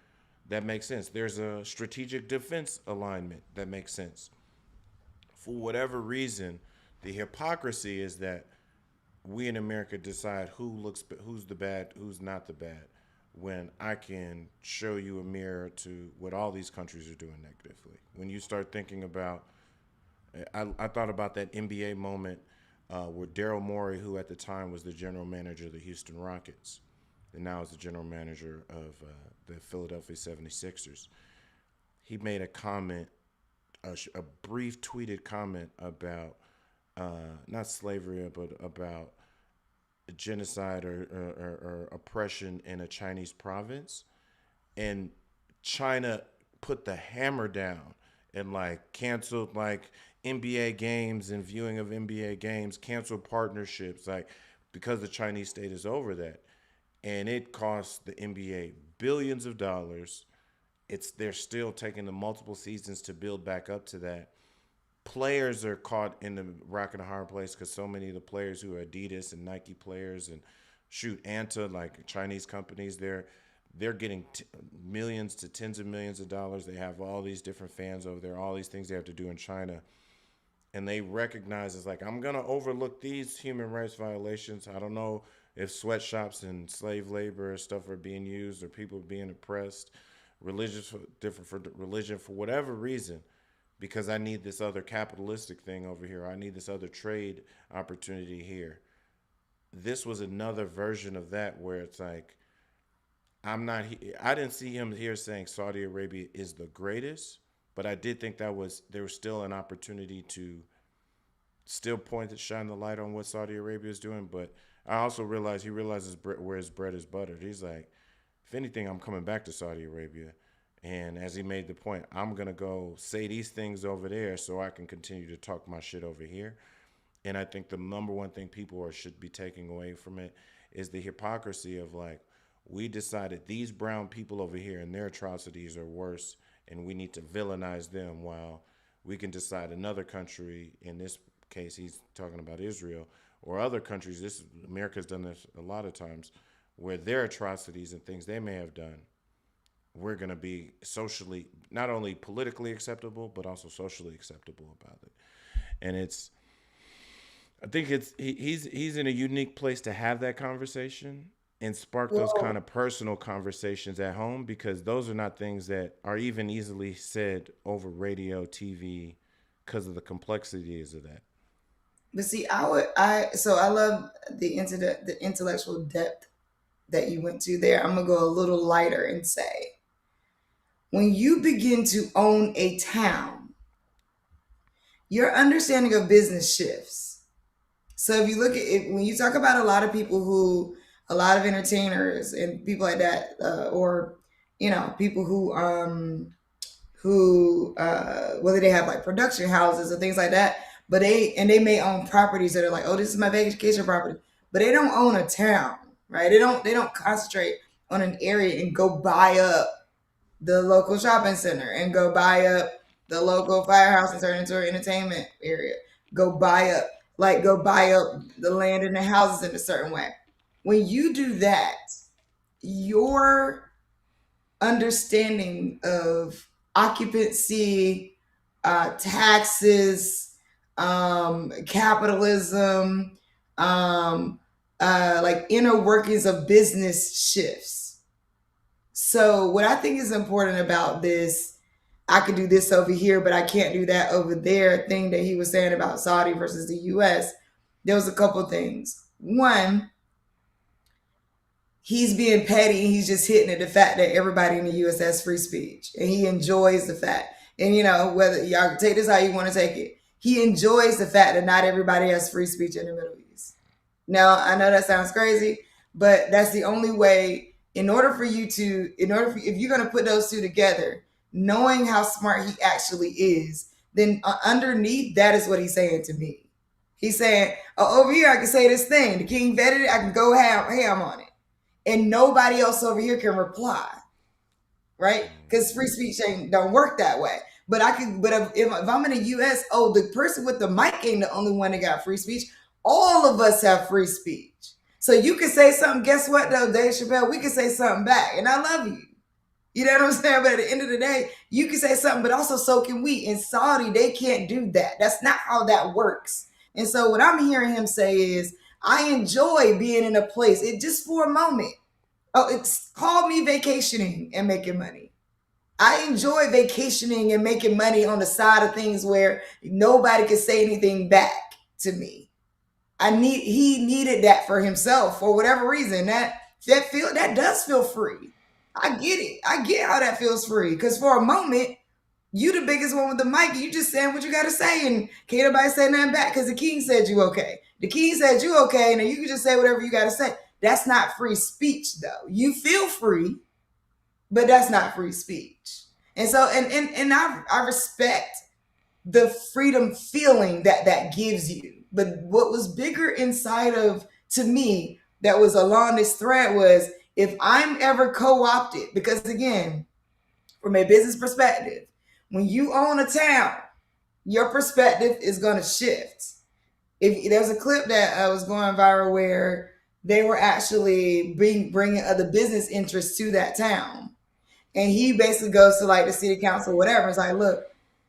that makes sense. There's a strategic defense alignment that makes sense. For whatever reason, the hypocrisy is that we in America decide who's the bad, who's not the bad, when I can show you a mirror to what all these countries are doing negatively. When you start thinking about, I thought about that NBA moment where Daryl Morey, who at the time was the general manager of the Houston Rockets, and now is the general manager of the Philadelphia 76ers, he made a comment, a brief tweeted comment about not slavery, but about genocide or oppression in a Chinese province. And China put the hammer down and like canceled like NBA games and viewing of NBA games, canceled partnerships, like because the Chinese state is over that. And it cost the NBA billions of dollars. They're still taking the multiple seasons to build back up to that. Players are caught in the rock and a hard place because so many of the players who are Adidas and Nike players and shoot Anta, like Chinese companies, they're getting millions to tens of millions of dollars. They have all these different fans over there, all these things they have to do in China. And they recognize it's like, I'm going to overlook these human rights violations. I don't know if sweatshops and slave labor and stuff are being used or people being oppressed, different for religion, for whatever reason, because I need this other capitalistic thing over here. I need this other trade opportunity here. This was another version of that where it's like, I didn't see him here saying Saudi Arabia is the greatest, but I did think there was still an opportunity to still shine the light on what Saudi Arabia is doing. But I also realized he realizes where his bread is buttered. He's like, if anything, I'm coming back to Saudi Arabia. And as he made the point, I'm going to go say these things over there so I can continue to talk my shit over here. And I think the number one thing people should be taking away from it is the hypocrisy of like, we decided these brown people over here and their atrocities are worse and we need to villainize them, while we can decide another country, in this case he's talking about Israel, or other countries, America's done this a lot of times, where their atrocities and things they may have done, we're going to be socially, not only politically acceptable, but also socially acceptable about it. And I think he's in a unique place to have that conversation and spark those kind of personal conversations at home, because those are not things that are even easily said over radio, TV, because of the complexities of that. But see, I love the intellectual depth that you went to there. I'm gonna go a little lighter and say, when you begin to own a town, your understanding of business shifts. So if you look at it, when you talk about a lot of entertainers and people like that, or people who whether they have like production houses or things like that, but they may own properties that are like, oh, this is my vacation property, but they don't own a town, right? They don't concentrate on an area and go buy up the local shopping center and go buy up the local firehouse and turn it into an entertainment area. Go buy up the land and the houses in a certain way. When you do that, your understanding of occupancy, taxes, capitalism, like inner workings of business shifts. So what I think is important about this, I could do this over here, but I can't do that over there thing that he was saying about Saudi versus the US, there was a couple things. One, he's being petty and he's just hitting at the fact that everybody in the US has free speech. And he enjoys the fact. And whether y'all can take this how you want to take it, he enjoys the fact that not everybody has free speech in the Middle East. Now, I know that sounds crazy, but that's the only way. If you're going to put those two together, knowing how smart he actually is, then underneath that is what he's saying to me. He's saying, oh, over here I can say this thing. The king vetted it. I can go ham on it. And nobody else over here can reply, right? Because free speech don't work that way. But if I'm in the U.S., the person with the mic ain't the only one that got free speech. all of us have free speech. So you can say something. Guess what, though, Dave Chappelle? We can say something back, and I love you. You know what I'm saying? But at the end of the day, you can say something, but also so can we. In Saudi, they can't do that. That's not how that works. And so what I'm hearing him say is, I enjoy being in a place, it just for a moment. Oh, it's called me vacationing and making money. I enjoy vacationing and making money on the side of things where nobody can say anything back to me. He needed that for himself for whatever reason. That does feel free. I get it. I get how that feels free. Because for a moment, you the biggest one with the mic, and you just saying what you gotta say, and can't nobody say nothing back because the king said you okay. The king said you okay, and then you can just say whatever you gotta say. That's not free speech, though. You feel free, but that's not free speech. And so, and I respect the freedom feeling that gives you. But what was bigger inside of, to me, that was along this thread was, if I'm ever co-opted, because again, from a business perspective, when you own a town, your perspective is going to shift. If there's a clip that was going viral where they were actually bringing other business interests to that town, and he basically goes to like the city council, whatever. It's like, look,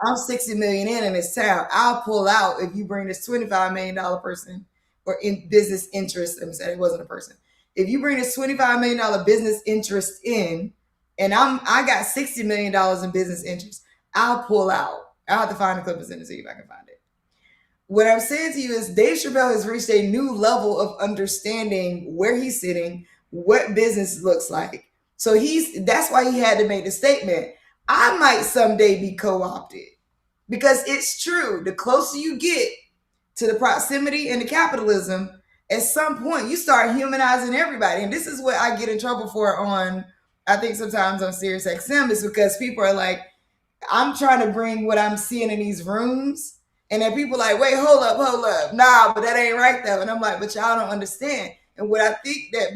I'm 60 million in this town. I'll pull out if you bring this $25 million person or in business interest. I'm saying it wasn't a person. If you bring this $25 million business interest in, and I got $60 million in business interest, I'll pull out. I'll have to find the clip and see if I can find it. What I'm saying to you is Dave Chappelle has reached a new level of understanding where he's sitting, what business looks like. So that's why he had to make the statement, I might someday be co-opted. Because it's true. The closer you get to the proximity and the capitalism, at some point you start humanizing everybody. And this is what I get in trouble for on, I think sometimes on SiriusXM, is because people are like, I'm trying to bring what I'm seeing in these rooms. And then people are like, wait, hold up. Nah, but that ain't right though. And I'm like, but y'all don't understand. And what I think that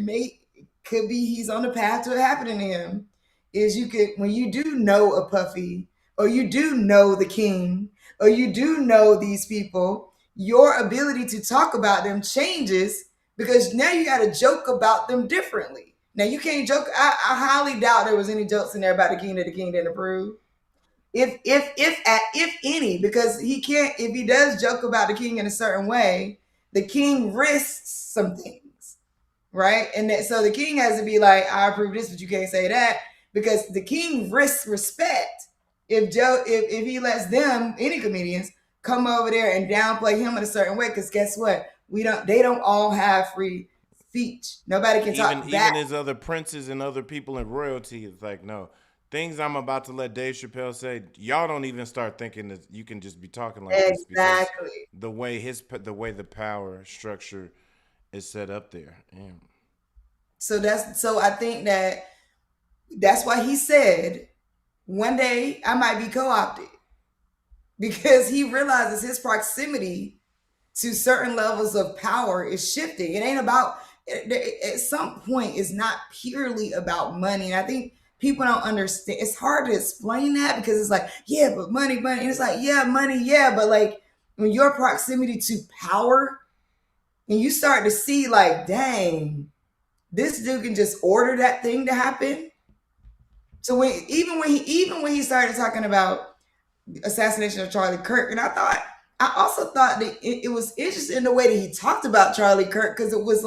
could be he's on the path to it happening to him is when you do know a Puffy, or you do know the king, or you do know these people, your ability to talk about them changes because now you got to joke about them differently. Now you can't joke. I highly doubt there was any jokes in there about the king that the king didn't approve. If any, because he can't. If he does joke about the king in a certain way, the king risks some things, right? And so the king has to be like, I approve this, but you can't say that, because the king risks respect if he lets them, any comedians, come over there and downplay him in a certain way. Because guess what? They don't all have free speech. Nobody can talk back. Even his other princes and other people in royalty, it's like, no. Things I'm about to let Dave Chappelle say, y'all don't even start thinking that you can just be talking like this, because the way the power structure is set up there. Yeah. So I think that's why he said, one day I might be co-opted, because he realizes his proximity to certain levels of power is shifting. It ain't about, at some point, it's not purely about money. And I think people don't understand. It's hard to explain that, because it's like, yeah, but money. And it's like, yeah, money, yeah. But like, when your proximity to power, and you start to see like, dang, this dude can just order that thing to happen. So even when he started talking about assassination of Charlie Kirk, and I also thought that it was interesting the way that he talked about Charlie Kirk, because it was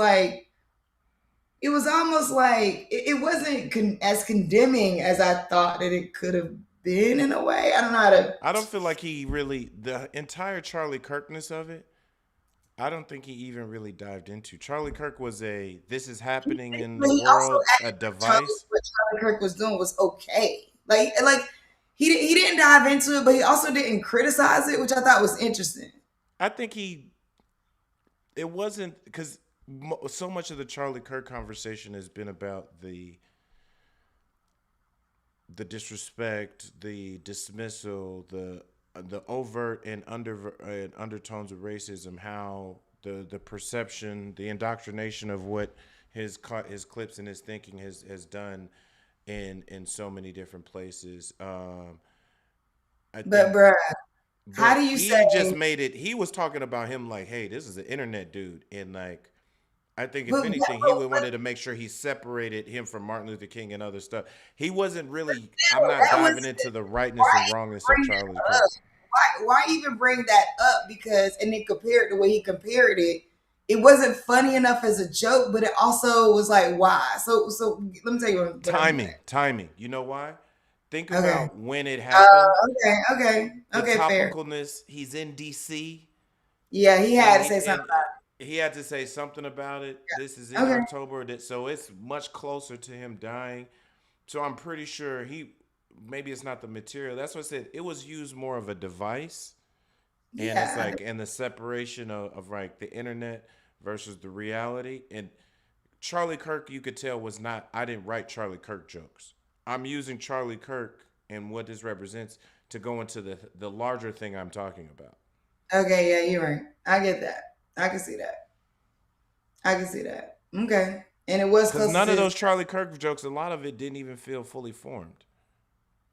almost like it wasn't as condemning as I thought that it could have been, in a way. I don't know how to. I don't feel like the entire Charlie Kirkness of it, I don't think he even really dived into. Charlie Kirk was this is happening in the world, a device. What Charlie Kirk was doing was okay. Like he didn't dive into it, but he also didn't criticize it, which I thought was interesting. I think it wasn't, because so much of the Charlie Kirk conversation has been about the disrespect, the dismissal, the overt and undertones of racism, how the perception, the indoctrination of what his clips and his thinking has done in so many different places. But bruh, How But do you he just say? made it. He was talking about him like, hey, this is an internet dude, and like, I think if But anything, he would wanted to make sure he separated him from Martin Luther King and other stuff. He wasn't really. I'm not that was diving into the why rightness and even wrongness of bring Charlie that Kirk. up? Why even bring that up? Because and then compare it the way he compared it. It wasn't funny enough as a joke, but it also was like, why? So let me tell you what I'm saying. Timing. You know why? Think Okay. about when it happened. The Okay, fair. topicalness. He's in DC, Yeah, he and had to say something he had to say something about it. This is in about it. Okay. October, so it's much closer to him dying. So I'm pretty sure maybe it's not the material. That's what I said. It was used more of a device, and it's Yeah. like and the separation of like the internet versus the reality. And Charlie Kirk, you could tell was not. I didn't write Charlie Kirk jokes. I'm using Charlie Kirk and what this represents to go into the larger thing I'm talking about. Okay, yeah, you're right. I get that. I can see that. I can see that. Okay. And it was Because close none to of his. those Charlie Kirk jokes, a lot of it didn't even feel fully formed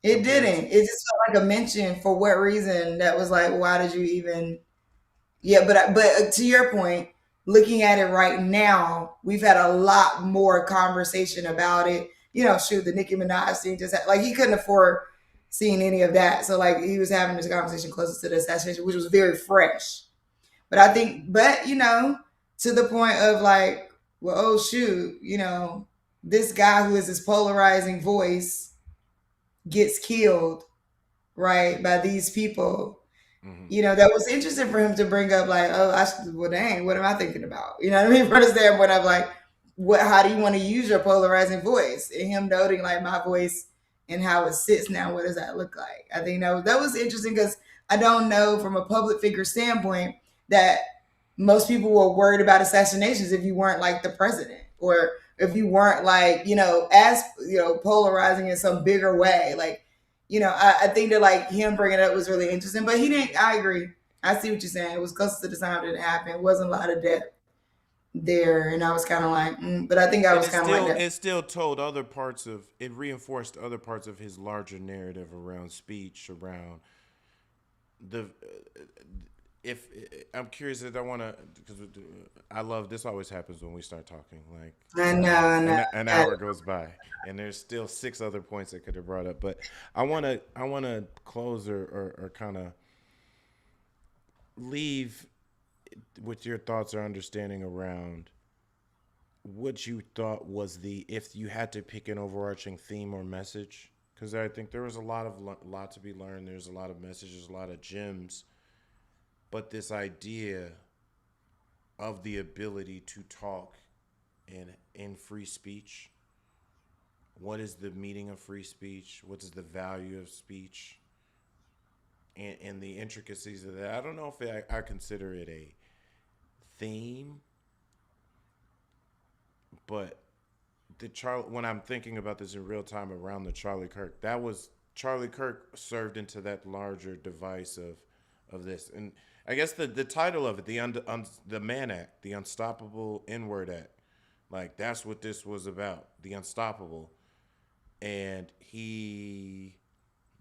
It compared to. didn't. It just felt like a mention for what reason that was like, why did you even? Yeah, but to your point, looking at it right now, we've had a lot more conversation about it. You know, shoot, the Nicki Minaj thing just had, like he couldn't afford seeing any of that, so like he was having this conversation closest to the assassination, which was very fresh. But I think, but to the point of like, well, oh shoot, this guy who is this polarizing voice gets killed, right, by these people. Hmm. That was interesting for him to bring up, like, oh, well, dang, what am I thinking about? You know what I mean? From the standpoint of like, how do you want to use your polarizing voice? And him noting like my voice and how it sits now. What does that look like? I think that was interesting because I don't know from a public figure standpoint that most people were worried about assassinations if you weren't like the president or if you weren't like as polarizing in some bigger way. Like I think that like him bringing it up was really interesting, but he didn't. I agree. I see what you're saying. It was close to the time that it happened. It wasn't a lot of depth there, and I was kind of like, but I think I And was kind of like that. it still told other parts of it reinforced other parts of his larger narrative around speech around the if I'm curious if I want to because I love this always happens when we start talking like I know, I know. an hour goes by and there's still six other points that could have brought up but I want to close or kind of leave with your thoughts or understanding around what you thought was the if you had to pick an overarching theme or message because I think there was a lot to be learned. There's a lot of messages, a lot of gems, but this idea of the ability to talk in free speech. What is the meaning of free speech? What is the value of speech? And the intricacies of that. I don't know if I consider it a theme, but when I'm thinking about this in real time around the Charlie Kirk, that was Charlie Kirk served into that larger device of this, and I guess the title of it, the Man Act, the Unstoppable N-Word Act, like that's what this was about, the unstoppable, and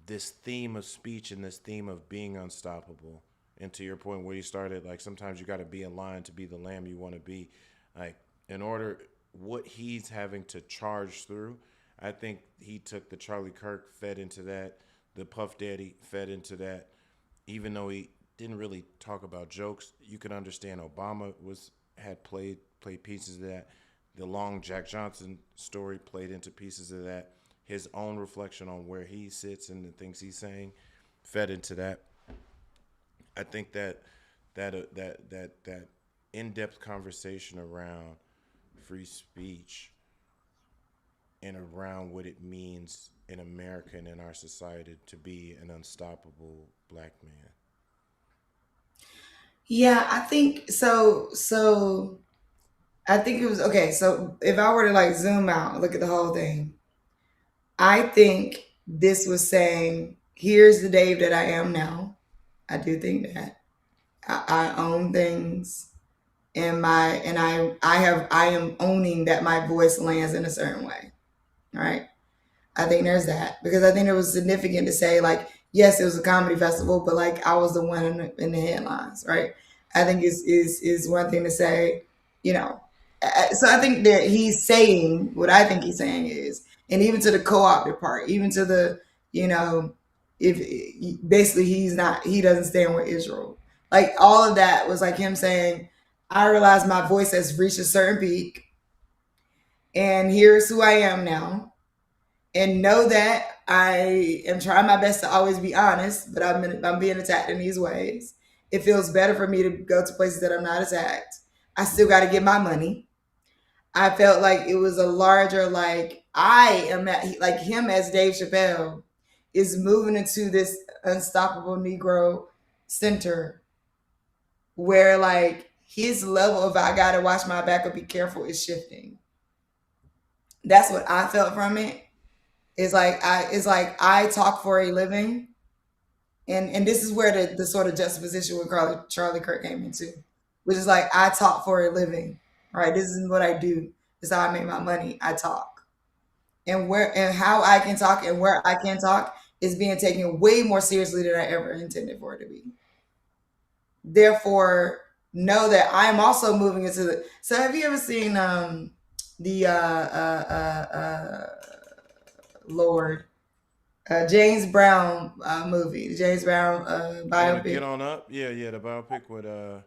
this theme of speech and this theme of being unstoppable, and to your point where you started, like sometimes you got to be in line to be the lamb you want to be, like in order what he's having to charge through. I think he took the Charlie Kirk fed into that, the Puff Daddy fed into that. Even though he didn't really talk about jokes, you can understand Obama had played pieces of that. The long Jack Johnson story played into pieces of that. His own reflection on where he sits and the things he's saying fed into that. I think that in-depth conversation around free speech and around what it means in America and in our society to be an unstoppable black man. Yeah, I think so. So I think it was okay. So if I were to like zoom out, and look at the whole thing, I think this was saying, here's the Dave that I am now. I do think that I own things, and I am owning that my voice lands in a certain way. Right. I think there's that because I think it was significant to say like yes, it was a comedy festival, but like I was the one in the headlines, right? I think is one thing to say, you know. So I think that he's saying what I think he's saying is, and even to the co-opted part, even to the, you know, if basically he doesn't stand with Israel. Like all of that was like him saying, I realize my voice has reached a certain peak, and here's who I am now, and know that I am trying my best to always be honest, but I'm being attacked in these ways. It feels better for me to go to places that I'm not attacked. I still got to get my money. I felt like it was a larger, like I am at, like him as Dave Chappelle is moving into this unstoppable Negro center where like his level of I gotta watch my back or be careful is shifting. That's what I felt from it. It's like I talk for a living, and this is where the sort of juxtaposition with Charlie Kirk came into, which is like I talk for a living, right? This is what I do. This is how I make my money. I talk, and where and how I can talk and where I can talk is being taken way more seriously than I ever intended for it to be. Therefore, know that I'm also moving into the. So, have you ever seen the Lord James Brown movie, the James Brown Oh, to get biopic? on up? Yeah, yeah, the biopic with There's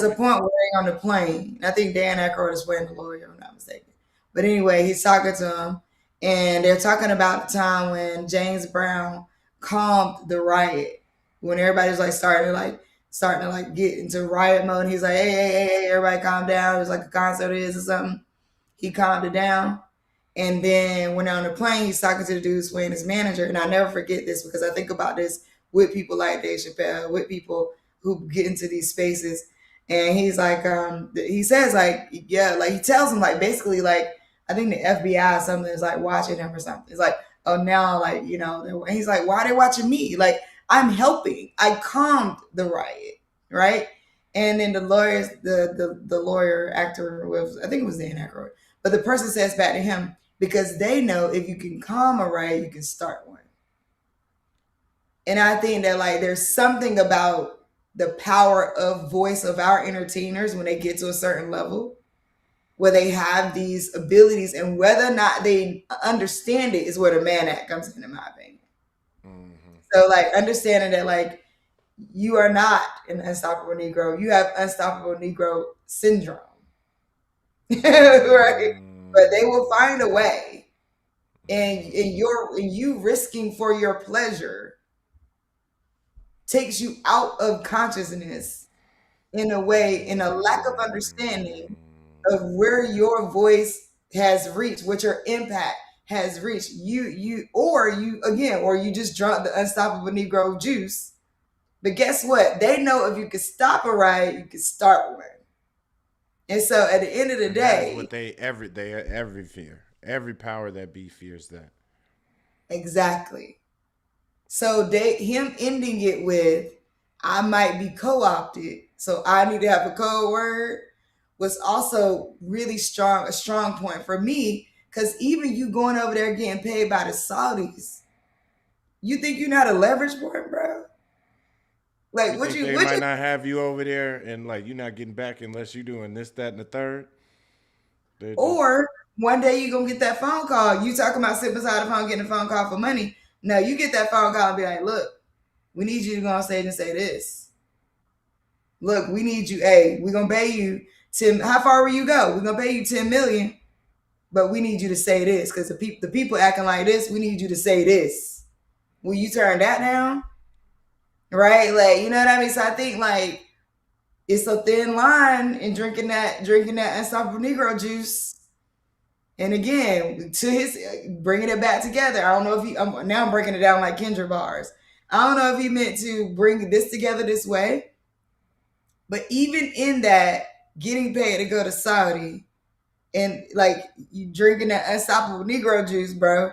a Chadwick. point where they're on the plane. I think Dan Aykroyd is playing the lawyer, if I'm not mistaken. But anyway, he's talking to him, and they're talking about the time when James Brown calmed the riot, when everybody's starting to like get into riot mode. And he's like, hey, everybody calm down. It was like a concert is or something. He calmed it down. And then when on the plane, he's talking to the dude who's playing his manager. And I never forget this because I think about this with people like Dave Chappelle, with people who get into these spaces. And he's like, he says like, yeah, like he tells him like basically like I think the FBI or something is like watching him or something. It's like, oh now like and he's like, why are they watching me? Like I'm helping. I calmed the riot, right? And then the lawyers, the lawyer actor was I think it was Dan Aykroyd, but the person says back to him, because they know if you can calm a riot, you can start one. And I think that like there's something about the power of voice of our entertainers when they get to a certain level where they have these abilities, and whether or not they understand it is where the man act comes in my opinion. Mm-hmm. So like understanding that like you are not an unstoppable Negro, you have unstoppable Negro syndrome. Right? But they will find a way, and you risking for your pleasure takes you out of consciousness in a way, in a lack of understanding of where your voice has reached, what your impact has reached. Or you just drunk the unstoppable Negro juice. But guess what? They know if you can stop a riot, you can start one. And so at the end of the And that is what day, they every fear. Every power that be fears that. exactly. So him ending it with I might be co-opted, so I need to have a code word was also really strong, a strong point for me. Cause even you going over there getting paid by the Saudis, you think you're not a leverage point, bro? You Like think they would might you not have you over there and like you're not getting back unless you're doing this, that, and the third? They're just or one day you gonna get that phone call. You talking about sitting beside the phone getting a phone call for money. No, you get that phone call and be like, look, we need you to go on stage and say this. Look, we need you. Hey, we're gonna pay you 10. How far will you go? We're gonna pay you 10 million, but we need you to say this because the people acting like this. We need you to say this. Will you turn that down? Right? Like, you know what I mean? So I think like it's a thin line in drinking that unstoppable Negro juice. And again, to his bringing it back together. I don't know if now I'm breaking it down like Kendra bars. I don't know if he meant to bring this together this way, but even in that, getting paid to go to Saudi and like you drinking that unstoppable Negro juice, bro.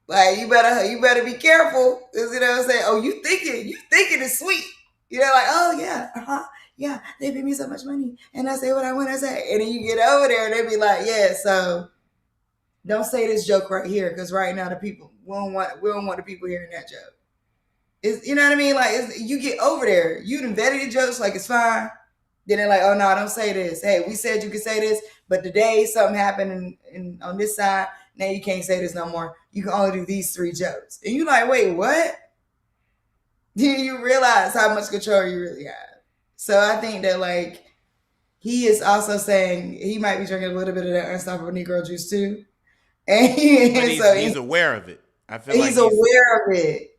Like you better be careful. 'Cause you know what I'm saying? Oh, you thinking it's sweet. You know, like, oh yeah, yeah, they pay me so much money. And I say what I want to say. And then you get over there and they be like, yeah, so don't say this joke right here, because right now the people we don't want the people hearing that joke. It's, you know what I mean? Like you get over there. You done vetted the jokes, like it's fine. Then they're like, oh no, don't say this. Hey, we said you could say this, but today something happened on this side. Now you can't say this no more. You can only do these 3 jokes. And you like, wait, what? Then you realize how much control you really have. So I think that like he is also saying he might be drinking a little bit of that unstoppable Negro juice too. But And so he's aware of it. I feel like he's aware of it.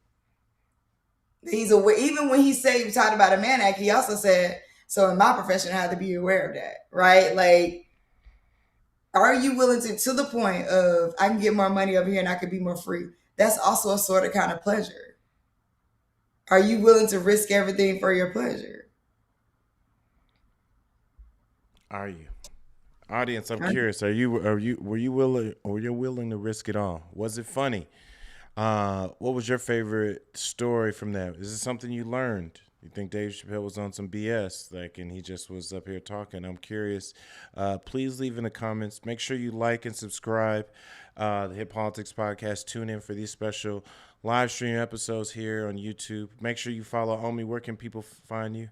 He's aware. Even when he said he talked about a man act, he also said, "So in my profession, I have to be aware of that, right? Like, are you willing to the point of I can get more money over here and I could be more free? That's also a sort of kind of pleasure. Are you willing to risk everything for your pleasure? Are you? Audience, I'm curious. Were you willing to risk it all? Was it funny? What was your favorite story from that? Is it something you learned? You think Dave Chappelle was on some BS, like, and he just was up here talking? I'm curious. Please leave in the comments. Make sure you like and subscribe. The Hip Politics Podcast. Tune in for these special live stream episodes here on YouTube. Make sure you follow Omi. Where can people find you?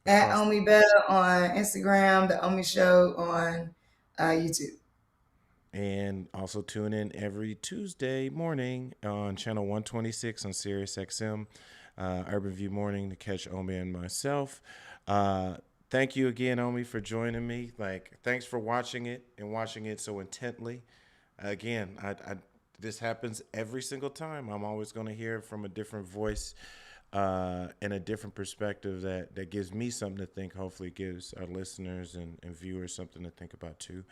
At Omi Bell on Instagram, the Omi Show on YouTube. And also tune in every Tuesday morning on channel 126 on SiriusXM, Urban View Morning, to catch Omi and myself. Thank you again, Omi, for joining me. Like, thanks for watching it and watching it so intently. Again, this happens every single time. I'm always going to hear from a different voice and a different perspective that gives me something to think. Hopefully gives our listeners and viewers something to think about too.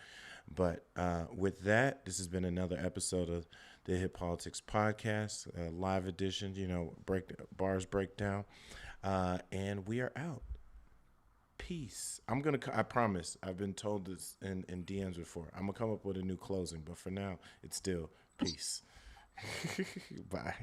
But with that, this has been another episode of the Hip Politics Podcast, live edition, bars breakdown. And we are out. Peace. I promise, I've been told this in DMs before. I'm going to come up with a new closing, but for now, it's still peace. Bye.